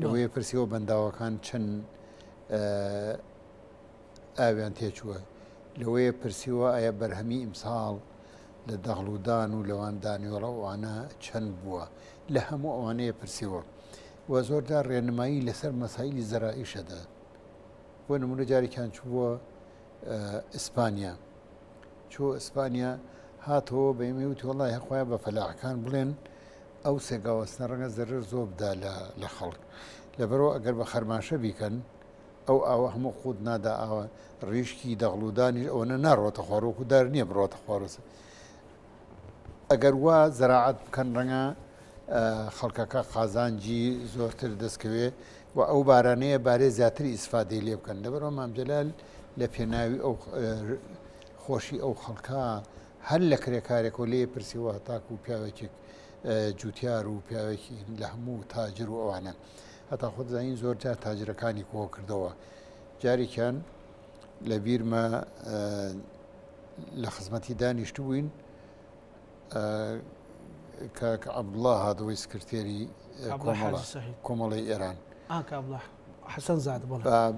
لەوەیە پرسیەوە بەنداوەکان چەند ئاویان تێچووە لەوەیە پرسیوە ئایا بەرهەمی ئیمساڵ لە دەغڵودان و لەوان دانیۆڵە ئەوانە چەند بووە لە هەموو ئەوانەیە پرسیوە و زۆرجار ڕێنمایی لەسەر مەسایلی زەرائیشەدا بۆ نمونە جارێکیان چووە ئیسپانیا چوە ئیسپانیا هاتەوە بەیمە وتی وەڵای هەخوایە بە فەلاحەکان بڵێن ئەو سێگاوەستنە ڕەنگە زەرر زۆر بدا لە خەڵک لەبەرەوە ئەگەر بە خەرماشە بیکەن ئەو ئاوە هەموو خود نادا ئاوە ڕیشکی دەغڵودانی ئەوەنە ناڕۆتە خوارۆکو دار نییە بڕۆتە خوارۆسە ئەگەر وا زەراعەت بکەن ڕەنگە خەڵکەکە قازانجی زۆرتر دەستکەوێ و ئەو بارانەیە بارێ زیاتری ئیسفادەی لێ بکەن لەبەرەوە مام جەلال لە پێناوی ئەو خۆشی ئەو خەڵکە هەر لە کرێکارێکەوە لێ پرسیەوە تاکو و پیاوێکێک جوتیار و پیاوێکی لە هەموو تاجر و ئەوانە هەتا خۆزانین زۆر جار تاجرەکانی کۆ کردەوە جارێکیان لە بیرمە لە خزمەتی دانیشتو بووین کە عەبدوڵڵا هاتەوەی سکرتێری کۆمەڵی ئێران حەسەن زاد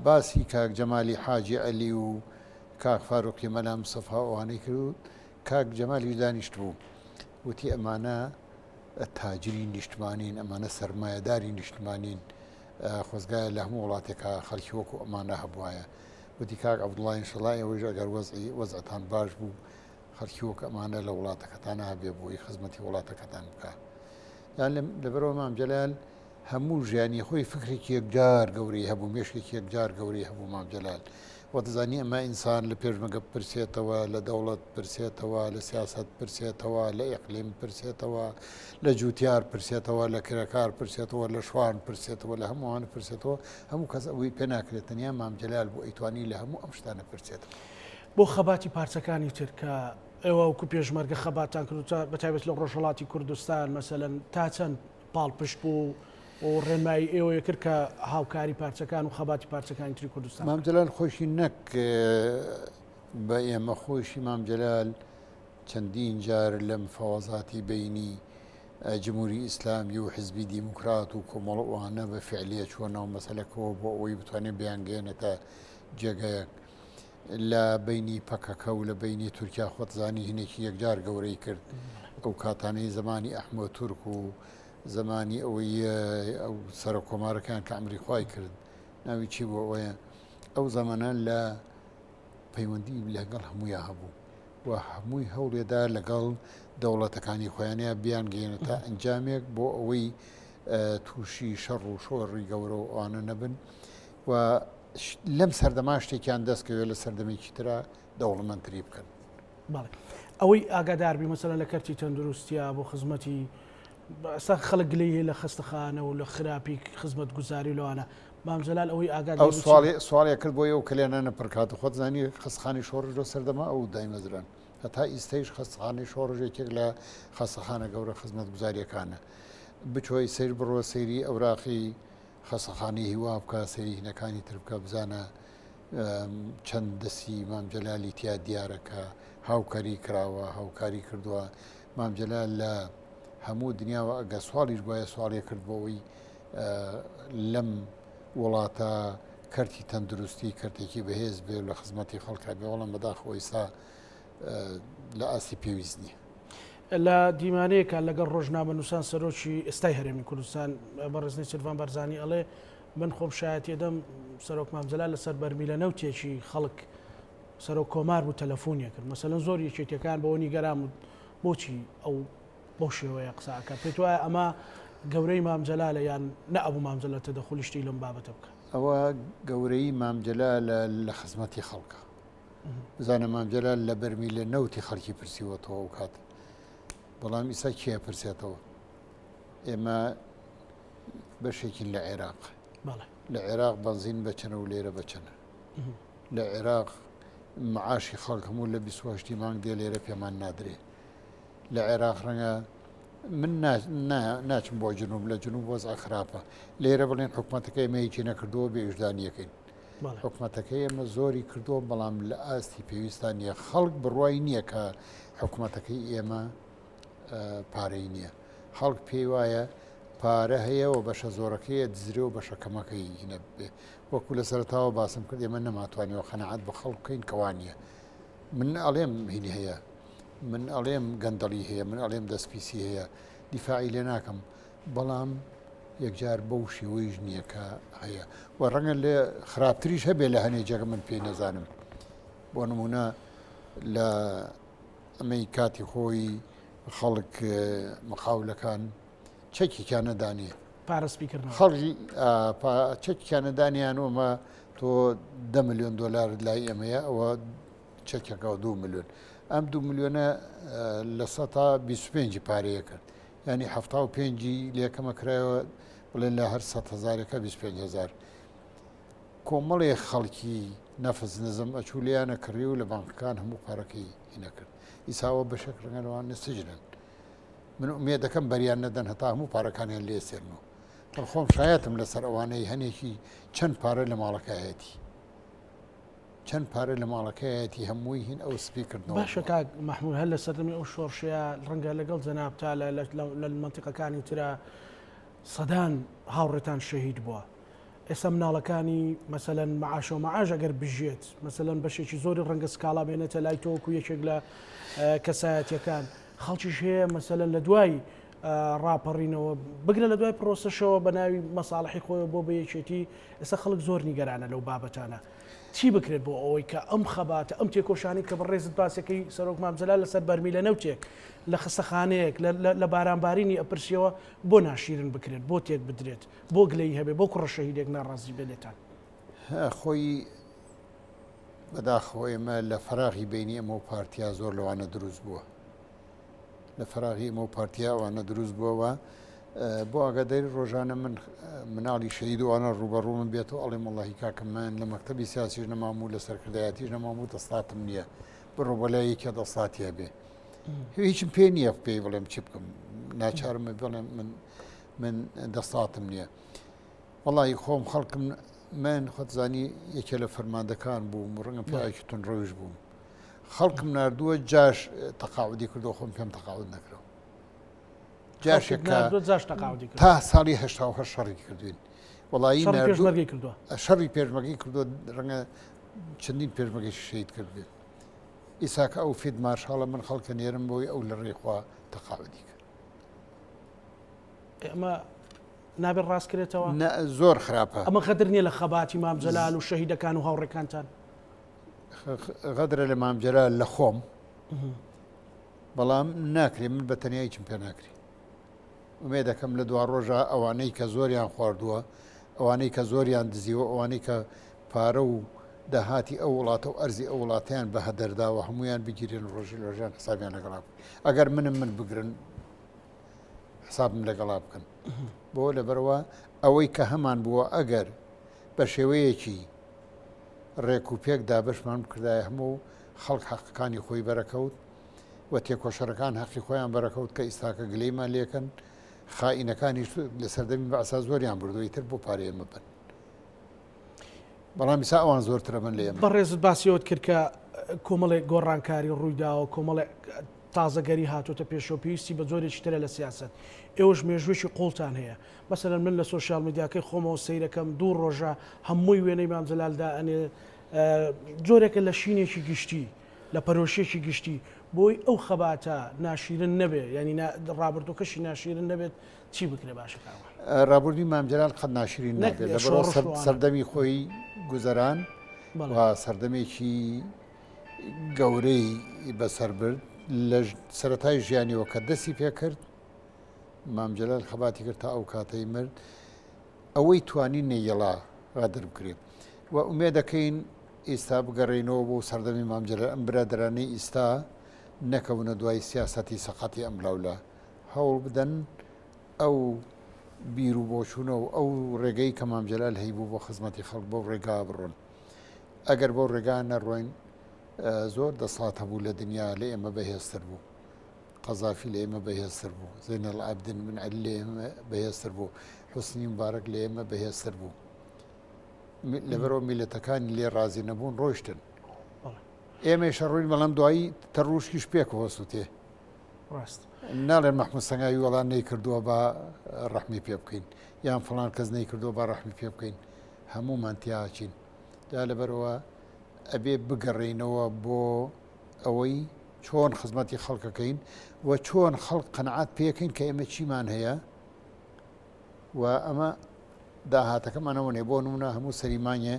باسی کاک جەمالی حاجی عەلی و کاک فاروقی مەلا مستەفا ئەوانەی کرد کاک جەمالی دانیشت بوو وتی ئەمانە تاجری نیشتمانین ئەمانە سەرمایەداری نیشتمانین خۆزگایە لە هەموو وڵاتێکە خەڵکی وەکو ئەمانە هەبوایە وتی کاک عەبدوڵڵا ئینشەڵڵا ئێوەش ئەگەر وەزعتان باش بوو خەڵکی وەکو ئەمانە لە وڵاتەکەتان هەبێ بۆی خزمەتی وڵاتەکەتان بکە یان لەبەرەوە مام جەلال هەموو ژیانی خۆی فکرێکی یەکجار گەورەی هەبوو مێشکێکی یەکجار گەورەی هەبوو مام جەلال و دەزانی ئەمە ئینسان لە پێشمەگە پرسێتەوە لە دەوڵەت پرسێتەوە لە سیاست پرسێتەوە لە ئیقلیم پرسێتەوە لە جوتیار پرسێتەوە لە کرەکار پرسێتەوە لە شوان پرسێتەوە لە هەمووان پرسێتەوە هەموو کەس ئەوەی پێ ناکرێت تەنیا مام جەلال بۆ ئەیتوانی لە هەموو ئەم شتانە پرسێتەوە بۆ خەباتی پارچەکانی تر کە ئێوە وەکو پێشمەرگە خەباتان کرد بەتایبەت لە ڕۆژهەڵاتی کوردستان مەسەلەن تا چەند پاڵپشت بوو و ڕێنمایی ئێوەیە کرد کە هاوکاری پارچەکان و خەباتی پارچەکانی تری کوردستان مام جەلال خۆشی نەک بە ئێمە خۆشی مام جەلال چەندین جار لە مفاوەزاتی بینی جمهوری ئیسلامی و حزبی دیموکرات و کۆمەڵەوانە بە فعلیە چوونەوە مەسەلەکەەوە بۆ ئەوەی بتوانێت بیانگەێنێتە جێگەیەک لە بینی پەکەکە و لە بینی تورکیا خۆتزانی هینێکی یەکجار گەورەی کرد ئەو کاتانەی زمانی ئەحمەد تورک و زمانی ئەوەی ئەو سەر کۆمارەکان کە ئەمریخای کرد ناوی چی بۆ ئەوەیە ئەو زەمانە لە پەیوەندی لەگەڵ هەموویە هەبوو و هەمووی هەوڵێدا لەگەڵ دەوڵەتەکانی خۆیانەیە بیان گەێنێتە ئەنجامێک بۆ ئەوەی تووشی شەڕ و شۆڕی گەورە و ئەوانە نەبن و لەم سەردەما شتێکیان دەستکەوێت لە سەردەمێکی ترە دەوڵەمەندتری بکەن ئەوەی ئاگاداربی مەسەلەن لە کەرتی تەندروستیە بۆ خزمەتی خەڵک گلەی هەیە لە خستەخانە و لە خراپی خزمەت گوزاری لەوانە مام جەلال ئەوەی ئاگادار ئەو سوالێک کرد بۆی ئەو کلێنانە پڕکات و خۆت زانی خستخانی شۆڕژ لە سەردەما ئەو دایمەزران هەتا ئیستەیش خستخانی شۆڕژێکێک لە خستەخانە گەورە خزمەت گوزاریەکانە بچۆی سیر بڕۆ سەیری ئەوراقی خەسەخانی هیوا بکە سەری هینەکانی تر بکە بزانە چەند دەستی مام جەلالی تیا دیارەکە هاوکاری کراوە هاوکاری کردووە مام جەلال لە هەموو دنیاوە ئەگە سوالیش بۆیە سواڵێ کرد بۆەوەی لەم وڵاتە کەرتی تەندروستی کەرتێکی بەهێز بێ لە خزمەتی خەڵکە بێ وەڵام بەداخەوە ئێستا لە ئاسی پێویست نییە لە دیمانەیەکە لەگەڵ ڕۆژنامە نووسان سەرۆکی ئێستای هەرێمی کوردستان بەڕێزنی سیروان بەرزانی ئەڵێ من خۆم شایەتی دەم سەرۆک مام جەلال لەسەر بەرمیلە نەوتێکی خەڵک سەرۆک کۆمار بوو تەلەفۆنیە کرد مەسەلەن زۆر یەکێتیەکان بەوە نیگەران بۆچی ئەو بۆ شێوەیە قساکە پێت وایە ئەمە گەورەی مام جەلالە یان نەئەبوو مام جەلال تەدەخولی شتی لەم بابەتە بکە ئەوە گەورەی مام جەلالە لە خزمەتی خەڵکە بزانە مام جەلال لە بەرمیلە نەوتی خەڵکی پرسیوەتەوە ئەو کات بەڵام ئیسا کێ پرسێتەوە ئێمە بەشێکی لە عێراق بەڵێ لە عێراق بەنزین بچەنە و لێرە بچەنە لە عێراق معاشی خەڵک هەموو لە 28 مانگ دێ لێرە پێمان نادرێ لە عێراق ڕەنگە من ناچم بۆ جنوب لە جنوب وەزع خراپە لێرە بڵێن حکوومەتەکەی مەیەکی نەکردووە بێ وژدانیەکەین حکوومەتەکەی ئێمە زۆری کردووە بەڵام لە ئاستی پێویستان نیە خەڵک بڕوای نییە کە حکوومەتەکەی ئێمە پارەی نییە خەڵک پێی وایە پارە هەیەەوە بەشە زۆرەکەیە دزرێ و بەشەکەمەکەی هینە بێ وەکو لە سەرتاوە باسم کرد ئێمە نەماتوانیەوە خەنەعەت بە خەڵکەین کەوانە من ئەڵێم هینی هەیە من ئەڵێم گەندەڵی هەیە من ئەڵێم دەستپیسی هەیە دیفاعی لێ ناکەم بەڵام یەکجار بەو شێوەیش نییە کە هەیە و ڕەنگە لێ خراپتریش هەبێ لە هەنێ جەگە من پێی نەزانم بۆ نمونە لە ئەمەی کاتی خۆی خەڵک مقاولەکان چەکێکیان نەدانێ پارەسپیکردن خەڵکی چەکێکیان نەدانیان ومە تۆ 10 ملیۆن دلار لای ئەمەیە ئەوە چەکێکە 2 ملیۆن ئەم 2 ملیۆنە لە 125 پارەیە کرد ینی 75 لێکەمە کرایەوە بڵێن لە هەر 100,000ەکە 25,000 کۆمەڵێ خەڵکی نەفز نزم ئەچولیانە کڕی و لە بانکەکان هەموو پارەکەی هینەکرد ئیساوە بەشێک ڕەنگەوان نسجنن من ئومێ دەکەم بەریان نەدەن هەتا هەموو پارەکانیان لێ سێنەوە خۆم شایەتم لەسەر ئەوانەی هەنێکی چەند پارە لە ماڵەکەیەتی چەند پارە لە ماڵەکەیەتی هەمووی هین ئەو سپی کردنەوە باشە کاک مەحموود هەر لە سەردەمی ئەو شۆڕشەیە ڕەنگە لەگەڵ جەنابتا لە منتیقەکانی ترە سەدان هاوڕێتان شەهید بووە ئێستا مناڵەکانی مەسەلەن مەعاش و مەعاش ئەگەر بژێت مەسەلەن بەشێکی زۆری ڕەنگە سکاڵا بێنێتە لای تۆکو یەکێک لە کەسایەتیەکان خەڵکیش هەیە مەسەلەن لە دوای ڕاپەڕینەوە بگرە لە دوای پرۆسەشەوە بە ناوی مەساڵحی خۆی بۆ بەیەکێتی ئێستا خەڵک زۆر نیگەرانە لەو بابەتانە چی بکرێت بۆ ئەوەی کە ئەم خەباتە ئەم تێکۆشانی کە بەڕێزت باسەکەی سەرۆک مامجەلال لەسەر بەرمی لە نەوتێک لە خستەخانەیەک لە بارانبارینی ئەپرسیەوە بۆ ناشیرن بکرێت بۆ تێک بدرێت بۆ گلەی هەبێ بۆ کوڕە شەهیدێک ناڕازی بێتان خۆی بەداخەوە ئێمە لە فراغی بینی ئەمە و پارتیا زۆر لەوانە دروست بووە لە فراغی ئەمە و پارتیا ئەوانە دروست بووەوە بۆ ئاگاداری ڕۆژانە من مناڵی شەهید وانە ڕوبەڕوو من بێتەوە ئەڵێ وەڵڵاهی کاکەم من لە مەکتەبی سیاسیش نەماموو لە سەرکردایەتیش نەماموو دەسڵاتم نییە بڕۆ بەلای یەکێ دەسڵاتیە بێ هیچم پێ نییە پێی بڵێم چی بکەم ناچارمە بڵێم من دەسڵاتم نییە وەڵڵاهی خۆم خەڵکم من خۆتزانی یەکێ لە فەرماندەکان بووم ڕەنگە پیاوێکی تونڕەویش بووم خەڵکم نردووە جاش تەقاعودی کردەوە خۆم پێم تەقاعود نەکرەوە تا ساڵی هەشتا شەڕی کردوین وڵایی شەڕی پێشمەرگی کردو ڕەنگە چەندین پێشمەرگی شەهید کردبێت ئیساکە ئەو فید مارشاڵە من خەڵکە نێرم بۆی ئەو لە ڕێخوا تەقاعودی کرد ئێمە نابێت ڕاستکرێتەوە زۆر خراپە ئەمە خەدر نییە لە خەباتی مامجەلال و شەهیدەکان و هاوڕێکانتان غەدرە لە مامجەلال لە خۆم بەڵام ناکرێ من بە تەنیا هیچم پێ ناکرێ ومێ دەکەم لە دوا ڕۆژە ئەوانەی کە زۆریان خواردووە ئەوانەی کە زۆریان دزیوە ئەوانەی کە پارە و داهاتی ئەو وڵاتە و ئەرزی ئەو وڵاتیان بە هەدەرداوە هەمویان بگیرن ڕۆژی لۆژان حسابیان لەگەڵا ئەگەر من بگرن حسابم لەگەڵا بکەن بۆ لەبەرەوە ئەوەی کە هەمان بووە ئەگەر بە شێوەیەکی ڕێک و پێک دابشمان بکردایە هەموو خەڵک حەقەکانی خۆی بەرەکەوت و تێکۆشەرەکان حەقی خۆیان بەرەکەوت کە ئیستاکە گلەیمان لێکن خائینەکانی لە سەردەمی بەعسا زۆریان بردووی تر بۆ پارەیە مەبن بەڵام ئیسا ئەوان زۆرترە من لێمە بەڕێزت باسیەوەت کرد کە کۆمەڵێک گۆڕانکاری ڕوویداوە کۆمەڵێک تازەگەری هاتوۆتە پێشەوە پێویستی بە زۆرێکی ترە لە سیاست ئێوەش مێژوێکی قوڵتان هەیە مەسەلەن من لە سۆشیال میدیاکەی خۆمەوە سەیرەکەم دوو ڕۆژە هەمووی وێنەی مامجەلالدا ئەنێ جۆرێکە لە شینێکی گشتی لە پەرۆشێکی گشتی بۆی ئەو خەباتە ناشیرن نەبێت ینی ڕابردووکەشی ناشیرن نەبێت چی بکرێ باشە ڕابردووی مامجەلال قەت ناشرین نابێت لەبەرەوە سەردەمی خۆی گوزەران و سەردەمێکی گەورەی بەسەر برد لە سەرەتای ژیانیەوە کە دەستی پێکرد مامجەلال خەباتی کرد تا ئەو کاتەی مرد ئەوەی توانی نەیەڵا غەدر بکرێت و ئومێ دەکەین ئێستا بگەڕێنەوە بۆ سەردەمی مامجەلال ئەم برادرانەی ئێستا نەکەونە دوای سیاسەتی سەقەتی ئەم لاولە هەوڵ بدەن ئەو بیر و بۆچوونەوە ئەو ڕێگەی کە مام جەلال هەیبوو بۆ خزمەتی خەڵک بۆ ڕێگا بڕۆن ئەگەر بۆ ڕێگا نەڕۆین زۆر دەسڵات هەبوو لە دنیا لە ئێمە بەهێزتر بوو قەزافی لە ئێمە بەهێزتر بوو زەینەڵ العابدین بن عەلی لە ئێمە بەهێزتر بوو حوسنی مبارەک لە ئێمە بەهێزتر بوو لەبەرەوە میلەتەکانی لێ ڕازی نەبوون ڕۆیشتن ئێمەشە ڕووین بەڵام دوایی تەڕوشکیش پێکەوە سووتێ ناڵێن مەحموود سەنگاوی وەڵام نەیکردووە بە ڕەحمی پێ بکەین یان فڵان کەس نەیکردووە بە ڕەحمی پێ بکەین هەموومان تیاچین جا لەبەرەوە ئەبێ بگەڕێینەوە بۆ ئەوەی چۆن خزمەتی خەڵکەکەین و چۆن خەڵک قەنەعات پێکەین کە ئێمە چیمان هەیە و ئەمە داهاتەکەمانەوە نێ بۆ نمونە هەموو سەریمانیە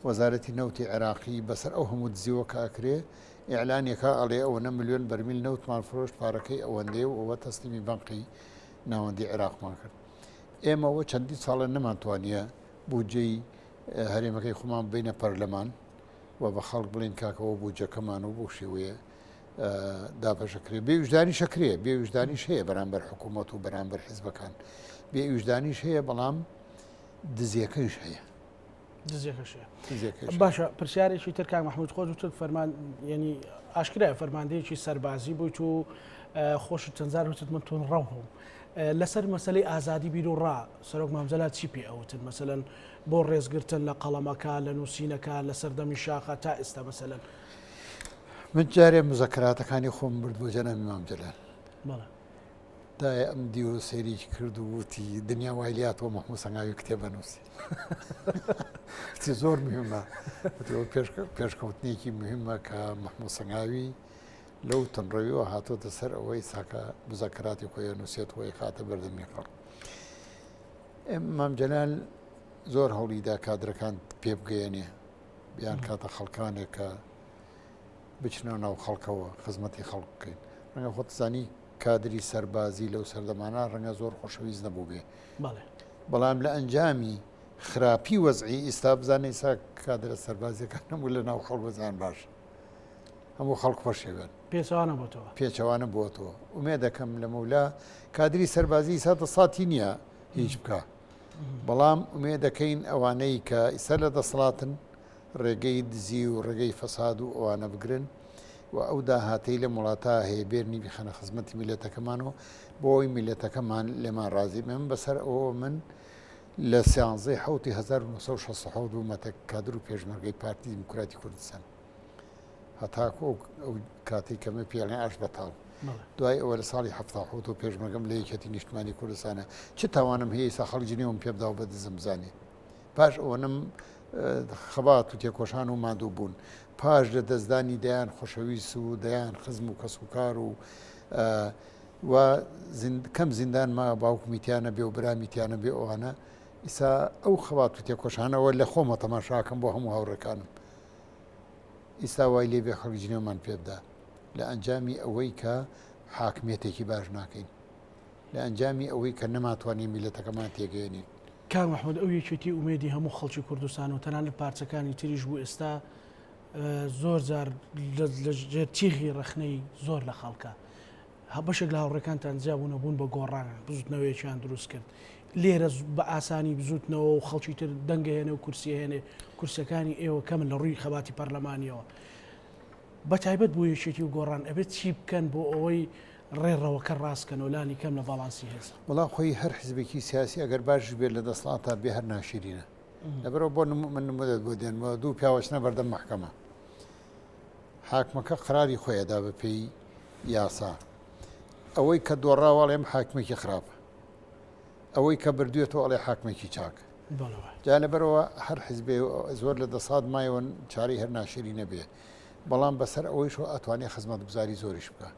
وەزارەتی نەوتی عێراقی بەسەر ئەو هەموو دزیوە کە ئەکرێ ئیعلانێکە ئەڵێ ئەوەنە ملیۆن بەرمیل نەوتمان فرۆشت پارەکەی ئەوەندێ و ئەوە تەسلیمی بەنقی ناوەندی عێراقمان کرد ئێمەوە چەندی ساڵە نەمانتوانیە بودجەی هەرێمەکەی خۆمان بینە پەرلەمان و بە خەڵک بڵین کاکەوە بودجەکەمان و بۆ شێوەیە داپەشەکرێ بێویژدانی شەکرێ بێویژدانیش هەیە بەرامبەر حکوومەت و بەرامبەر حیزبەکان بێویژدانیش هەیە بەڵام دزیەکەیش هەیە باشە پرسیارێکی تر کاک مەحموود خۆت وتت فەرمان ینی ئاشکرایە فەرماندەیەکی سەربازی بوویت و خۆشت چەندزار وتت من تون ڕەو هەم لەسەر مەسلەی ئازادی بیر و ڕا سەرۆک مامزەلات چی پێ ئەوتن مەسەلەن بۆ ڕێزگرتن لە قەڵەمەکە لە نووسینەکە لە سەردەمی شاخە تا ئێستا مەسەلەن من جارێ مزەکراتەکانی خۆم برد بۆ جەنابی مام جەلال دایە ئەم دیوە سێریی کرد و وتی دنیا وایلیاتەوە مەحموود سەنگاوی کتێبە نووسی زۆر مهمە پێشکەوتنێکی مهمە کە مەحموود سەنگاوی لەو تەنڕەویەوە هاتۆتە سەر ئەوەی ساکە مزەکراتی خۆی نووسێت خۆی خاتە بەردەمی خەڵک مام جەلال زۆر هەوڵیدا کادرەکان پێ بگەیەنێ بیان کاتە خەڵکانێک کە بچنەوە ناو خەڵکەوە خزمەتی خەڵک بکەین ڕەنگە خۆت زانی کادری سەربازی لەو سەردەمانە ڕەنگە زۆر خۆشەویست نەبوو بێ بەڵام لە ئەنجامی خراپی وەزعی ئێستا بزانێ ئێستا کادرە سەربازیەکان نەبوو لە ناو خەڵک بزان باش هەموو خەڵک خۆشێوێن پێچەوانە بۆتەوە ئومێ دەکەم لە مەولا کادری سەربازی ئێستا دەسڵاتی نییە هیچ بکە بەڵام ئومێ دەکەین ئەوانەی کە ئێستا لە دەسڵاتن ڕێگەی دزی و ڕێگەی فەساد و ئەوانە بگرن و ئەو داهاتەی لە وڵاتە هەیە بێرنی بخەنە خزمەتی میلەتەکەمانەوە بۆ ئەوی میلەتەکەمان لێمان ڕازی من بەسەر ئەوە من لە سیانزەی حوتی 1960 بوومەتە کادر و پێشمەرگەی پارتی دیموکراتی کوردستان هەتاکو ئەو کاتی کەمە پێڵێن ئاش بەتاڵ دوای ئەوە لە ساڵی 1970 و پێشمەرگەم لە یەکێتی نیشتمانی کوردستانە چ تاوانم هەیە ئێستا خەڵکی نێوم پێبدا و بەدزم بزانێ پاش ئەوەنم خەبات و تێکۆشان و مادوو بوون پاش لە دەستدانی دەیان خۆشەویست و دەیان خزم و کەس و کار و کەم زیندان ما باوکمیتیانە بێ و برامیتیانە بێ ئەوانە ئیسا ئەو خەبات و تێکۆشانەوە لە خۆمە تەماشاکەم بۆ هەموو هاوڕەکانم ئیستا وای لێ بێ خەڵکی جنێومان پێبدا لە ئەنجامی ئەوەی کە حاکمیەتێکی باش ناکەین لە ئەنجامی ئەوەی کە نەماتوانین میلەتەکەمان تێگەێنین کاک مەحموود ئەو یەکێتی ئومێدی هەموو خەڵکی کوردستان و تەنان لە پارچەکانی تریش بوو ئێستا زۆر جار لە ژێر تیغی ڕەخنەی زۆر لە خەڵکە بەشێک لە هاوڕێکانتان جیابوونە بوون بە گۆڕان بزوتنەوەیەکیان دروست کرد لێرە بە ئاسانی بزوتنەوە و خەڵکی تر دەنگهێنێ و کورسی هێنێ کورسەکانی ئێوە کەمن لە ڕووی خەباتی پەرلەمانیەوە بە تایبەت بۆ یەکێتی و گۆڕان ئەبێت چی بکەن بۆ ئەوەی ڕێڕەوەکە ڕاستکەن و لانی کەم لە باڵانسی هێزە وڵا خۆی هەر حزبێکی سیاسی ئەگەر باش بێت لە دەسڵاتە بێ هەر ناشرینە لەبەرەوە بۆ من نمودەت بۆ دێنەوە دوو پیاوەچنە بەردەم محکەمە حاکمەکە قراری خۆیەدا بە پێی یاسا ئەوەی کە دۆڕاوەڵێم حاکمێکی خراپە ئەوەی کە بردوێتەوە ئەڵێ حاکمێکی چاک جا لەبەرەوە هەر حزبێ زۆر لە دەسات مایەوە چاری هەر ناشری نەبێ بەڵام بەسەر ئەوەیش ئەتوانێت خزمەت گوزاری زۆریش بکە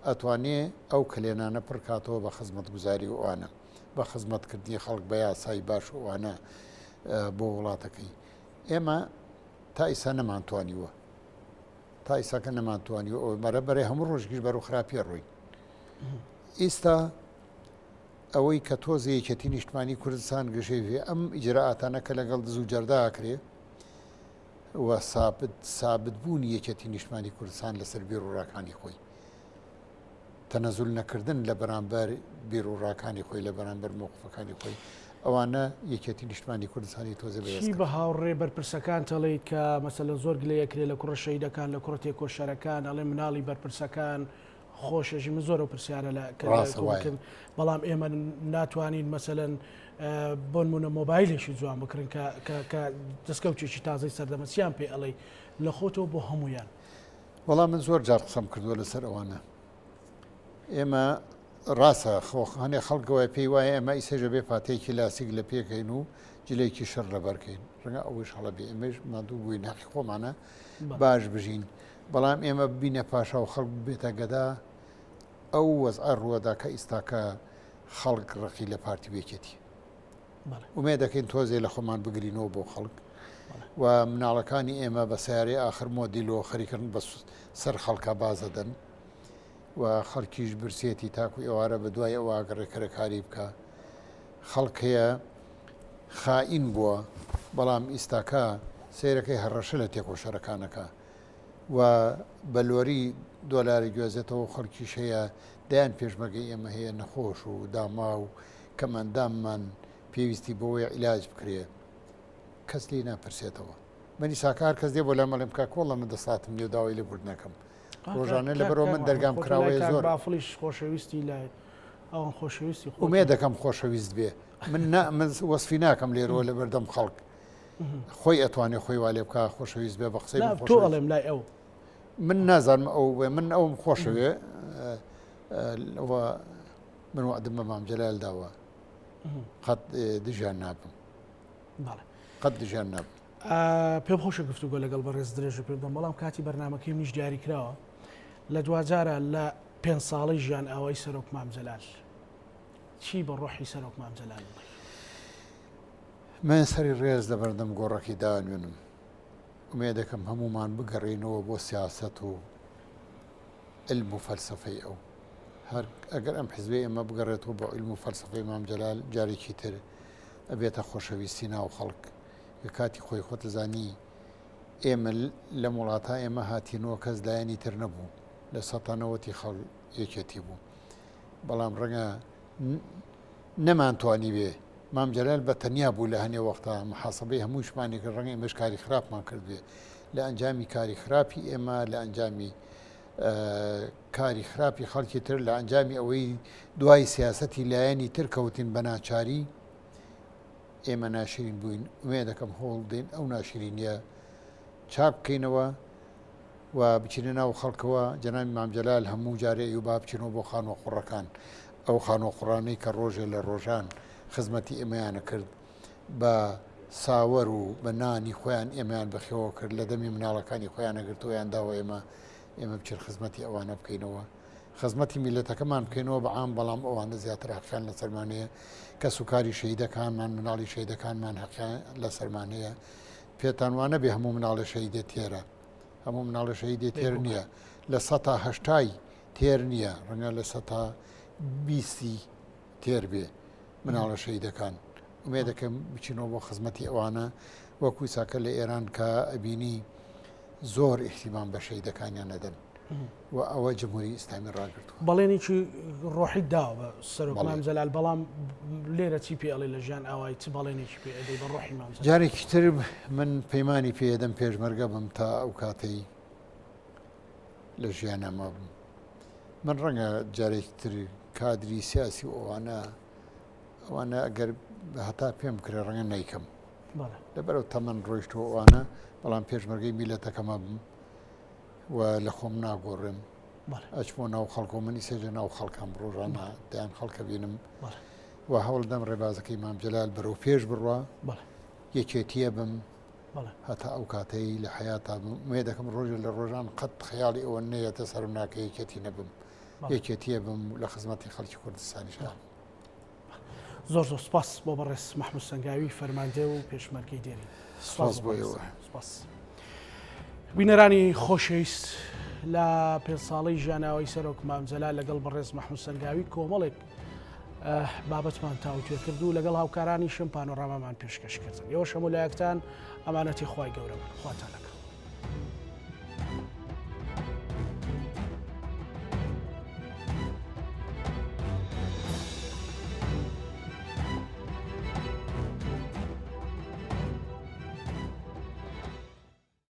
ئەتوانێ ئەو کلێنانە پڕکاتەوە بە خزمەت گوزاری ئەوانە بە خزمەتکردنی خەڵک بە یاسایی باش ئەوانە بۆ وڵاتەکەی ئێمە تا ئیسا نەمانتوانیوە تا ئیساکە نەمانتوانیوە ئەو بەرەبەرێ هەموو ڕۆژگیش بەر و خراپی ڕووی ئێستا ئەوەی کە تۆزە یەکێتی نیشتمانی کوردستان گەشەوێ ئەم ئیجراعاتانە کە لەگەڵ دز و جەرداکرێ و سابت بوونی یەکێتی نیشتمانی کوردستان لەسەر بێ ڕووڕاکانی خۆی تەنەزول نەکردن لە بەرامبەر بیر و ڕاکانی خۆی لە بەرامبەر مووقفەکانی خۆی ئەوانە یەکێتی نیشتمانی کوردستانی تۆزە چی بە هاوڕێ بەرپرسەکان دەڵێیت کە مەسەلەن زۆر گلەیەکرێ لە کوڕە شەیدەکان لە کوڕەتی کۆشەرەکان ئەڵێ مناڵی بەرپرسەکان خۆشەژی من زۆرە پرسیارە لە بەڵام ئێمە ناتوانین مەسەلەن بۆنمونە مۆبایلێکی جوان بکردن کە دەستکەوتێکی تازەی سەردەمەسییان پێ ئەڵێ لە خۆتەوە بۆ هەمویان وەڵام من زۆر جار قسەم کردووە لەسەر ئەوانە ئێمە ڕاستە خۆخانێ خەڵکەوەی پێی وایە ئێمە ئیسێژە بێ پاتەیەکی لاسیک لە پێکەین و جلەیەکی شەر لەبەرکەین ڕەنگە ئەوەش هەڵە بێ ئێمەش مادوو بووی ناقی خۆمانە باش بژین بەڵام ئێمە بینە پاشا و خەڵک بێتە گەدا ئەو وەزع ڕووەدا کە ئیستاکە خەڵک ڕقی لە پارتی بێکێتی ومێ دەکەین تۆزێ لە خۆمان بگرینەوە بۆ خەڵک و مناڵەکانی ئێمە بە سیارەی آخر مۆدیلەوە خەریکردن بە سەر خەڵکە بازەدەن و خەڵکیش برسێتی تاکو ئێوارە بە دوای ئەوە ئاگەڕێکەرەکاری بکە خەڵکەیە خائین بووە بەڵام ئیستاکە سیرەکەی هەڕەشە لە تێکۆشەرەکانەکە و بەلۆری دۆلاری گوێزێتەوە خەڵکیش هەیە دایان پێشمەرگەی ئێمە هەیە نەخۆش و داما و کەمەنداممان پێویستی بۆی عیلاج بکرێ کەس لی ناپرسێتەوە منی ساکار کەس دێ بۆ لە مەڵێم کا کۆڵە من دەساتم لێ داوای لە بردنەکەم ڕۆژانە لە بەرەوە من دەرگام کراوەیە زۆر بافڵیش خۆشەویستی لای ئەوان خۆشەویستی ومێ دەکەم خۆشەویست بێ من وەسفی ناکەم لێرەوە لە بەردەم خەڵک خۆی ئەتوانێ خۆی وا لێ بکە خۆشەویست بێ بە قسەی تۆ ئەڵێم لای ئەو من نازانم ئەو من ئەوم خۆشەوێ من وعدم بە مام جەلال داوە قەت دژیان نابم قەت دژیان نابم پێم خۆشە گفتوگۆ لەگەڵ بەڕێز درێژ پێ بدەم بەڵام کاتی بەرنامەکەی منیش دیاری کراوە لە دوجارە لە 5 ساڵی ژیان ئەوەی سەرۆک مام جەلال چی بە ڕۆحی سەرۆک مام جەلال من سەری ڕێز لە بەردەم گۆڕەکی دانوێنم ومێ دەکەم هەمومان بگەڕێنەوە بۆ سیاست و علم و فەلسفەی ئەو هەر ئەگەر ئەم حیزبێ ئێمە بگەڕێتەوە بۆ علم و فەلسفەی مام جەلال جارێکی تر ئەبێتە خۆشەویستی ناو خەڵک کاتی خۆی خۆتەزانی ئێمە لە وڵاتە ئێمە هاتیینەوە کەس لایەنی تر نەبوو لە سەتانەوەتی خەڵ یەکێتی بوو بەڵام ڕەنگە نەمانتوانی بێ مام جەلال بە تەنیا بوو لە هەنێ وەختە محاسبەی هەموو شمانی کە ڕەنگە ئێمەش کاری خراپمان کرد بێ لە ئەنجامی کاری خراپی ئێمە لە ئەنجامی کاری خراپی خەڵکی تر لە ئەنجامی ئەوەی دوای سیاسەتی لایەنی تر کەوتین بە ناچاری ئێمە ناشرین بووین وێ دەکەم هۆڵ دێن ئەو ناشرینیە چاپ بکەینەوە و بچینە ناو خەڵکەوە جەنامی مام جەلال هەموو جارێ و با بچینەوە بۆ خانوە قوڕەکان ئەو خانوە قوڕانەی کە ڕۆژێ لە ڕۆژان خزمەتی ئێمەیانە کرد بە ساوەر و بە نانی خۆیان ئێمەیان بەخێوە کرد لە دەمی مناڵەکانی خۆیان نەگرتویان داوە ئێمە بچێت خزمەتی ئەوانە بکەینەوە خزمەتی میلەتەکەمان بکەینەوە بەعام بەڵام ئەوانە زیاتر حەقیان لە سەرمانەیە کە سوکاری شەیدەکانمان مناڵی شەیدەکانمان حەقیان لە سەرمانەیە پێتانوانە بێ هەموو مناڵە شەیدێ تێرە هەموو مناڵە شەیدێ تێر نییە لە 180 تێر نییە ڕەنگە لە 120 تێر بێ مناڵە شەیدەکان ومێ دەکەم بچینەوە بۆ خزمەتی ئەوانە وەکوی ساکە لە ئێران کە ئەبینی زۆر احتیمام بە شەیدەکانیان نەدەن و ئەوە جمهوری ئیسلامی ڕاگرتووە بەڵێنێکی ڕۆحی داوە بە سەرۆک مام جەلال بەڵام لێرە چی پێ ئەڵێ لە ژیان ئاوای چ بەڵێنێکی پێ ئەدەی بە ڕۆحی مام جەلال جارێکی تر من پەیمانی پێدەم پێشمەرگە بم تا ئەو کاتەی لە ژیانەمە بم من ڕەنگە جارێکی تر کادری سیاسی ئەوانە ئەگەر هەتا پێم کرێ ڕەنگە نیکەم لەبەرەوە تەمەەن ڕۆیشتەوە ئەوانە بەڵام پێشمەرگەی میلەتەکەمە بم و لە خۆم ناگۆڕێم ئەچمۆ ناو خەڵکۆ منی سێژە ناو خەڵکەم ڕۆژانە دایان خەڵکە بینم و هەوڵ دەم ڕێبازەکەی مام جەلال بەرەو پێش بڕوە یەکێتیە بم هەتا ئەو کاتەی لە حیاتا مێ دەکەم ڕۆژە لە ڕۆژان قەت خەیاڵی ئەوە نەیەتە سەرم ناکە یەکێتی نەبم یەکێتیە بم لە خزمەتی خەڵکی کوردستانیشان زۆر زۆر سپاس بۆ بەڕێز محموود سەنگاوی فەرماندە و پێشمەرگەی دێری سپاس بۆیەوە بینەرانی خۆشەویست لە 5 ساڵی ژیانەوەی سەرۆک مام جەلال لەگەڵ بەڕێز محموود سەنگاوی کۆمەڵێک بابەتمان تاوتوێ کرد و لەگەڵ هاوکارانی شم پانۆڕامامان پێشکەش کردن ئێوە شەمولایەکتان ئەمانەتی خوای گەورە خواتانەکە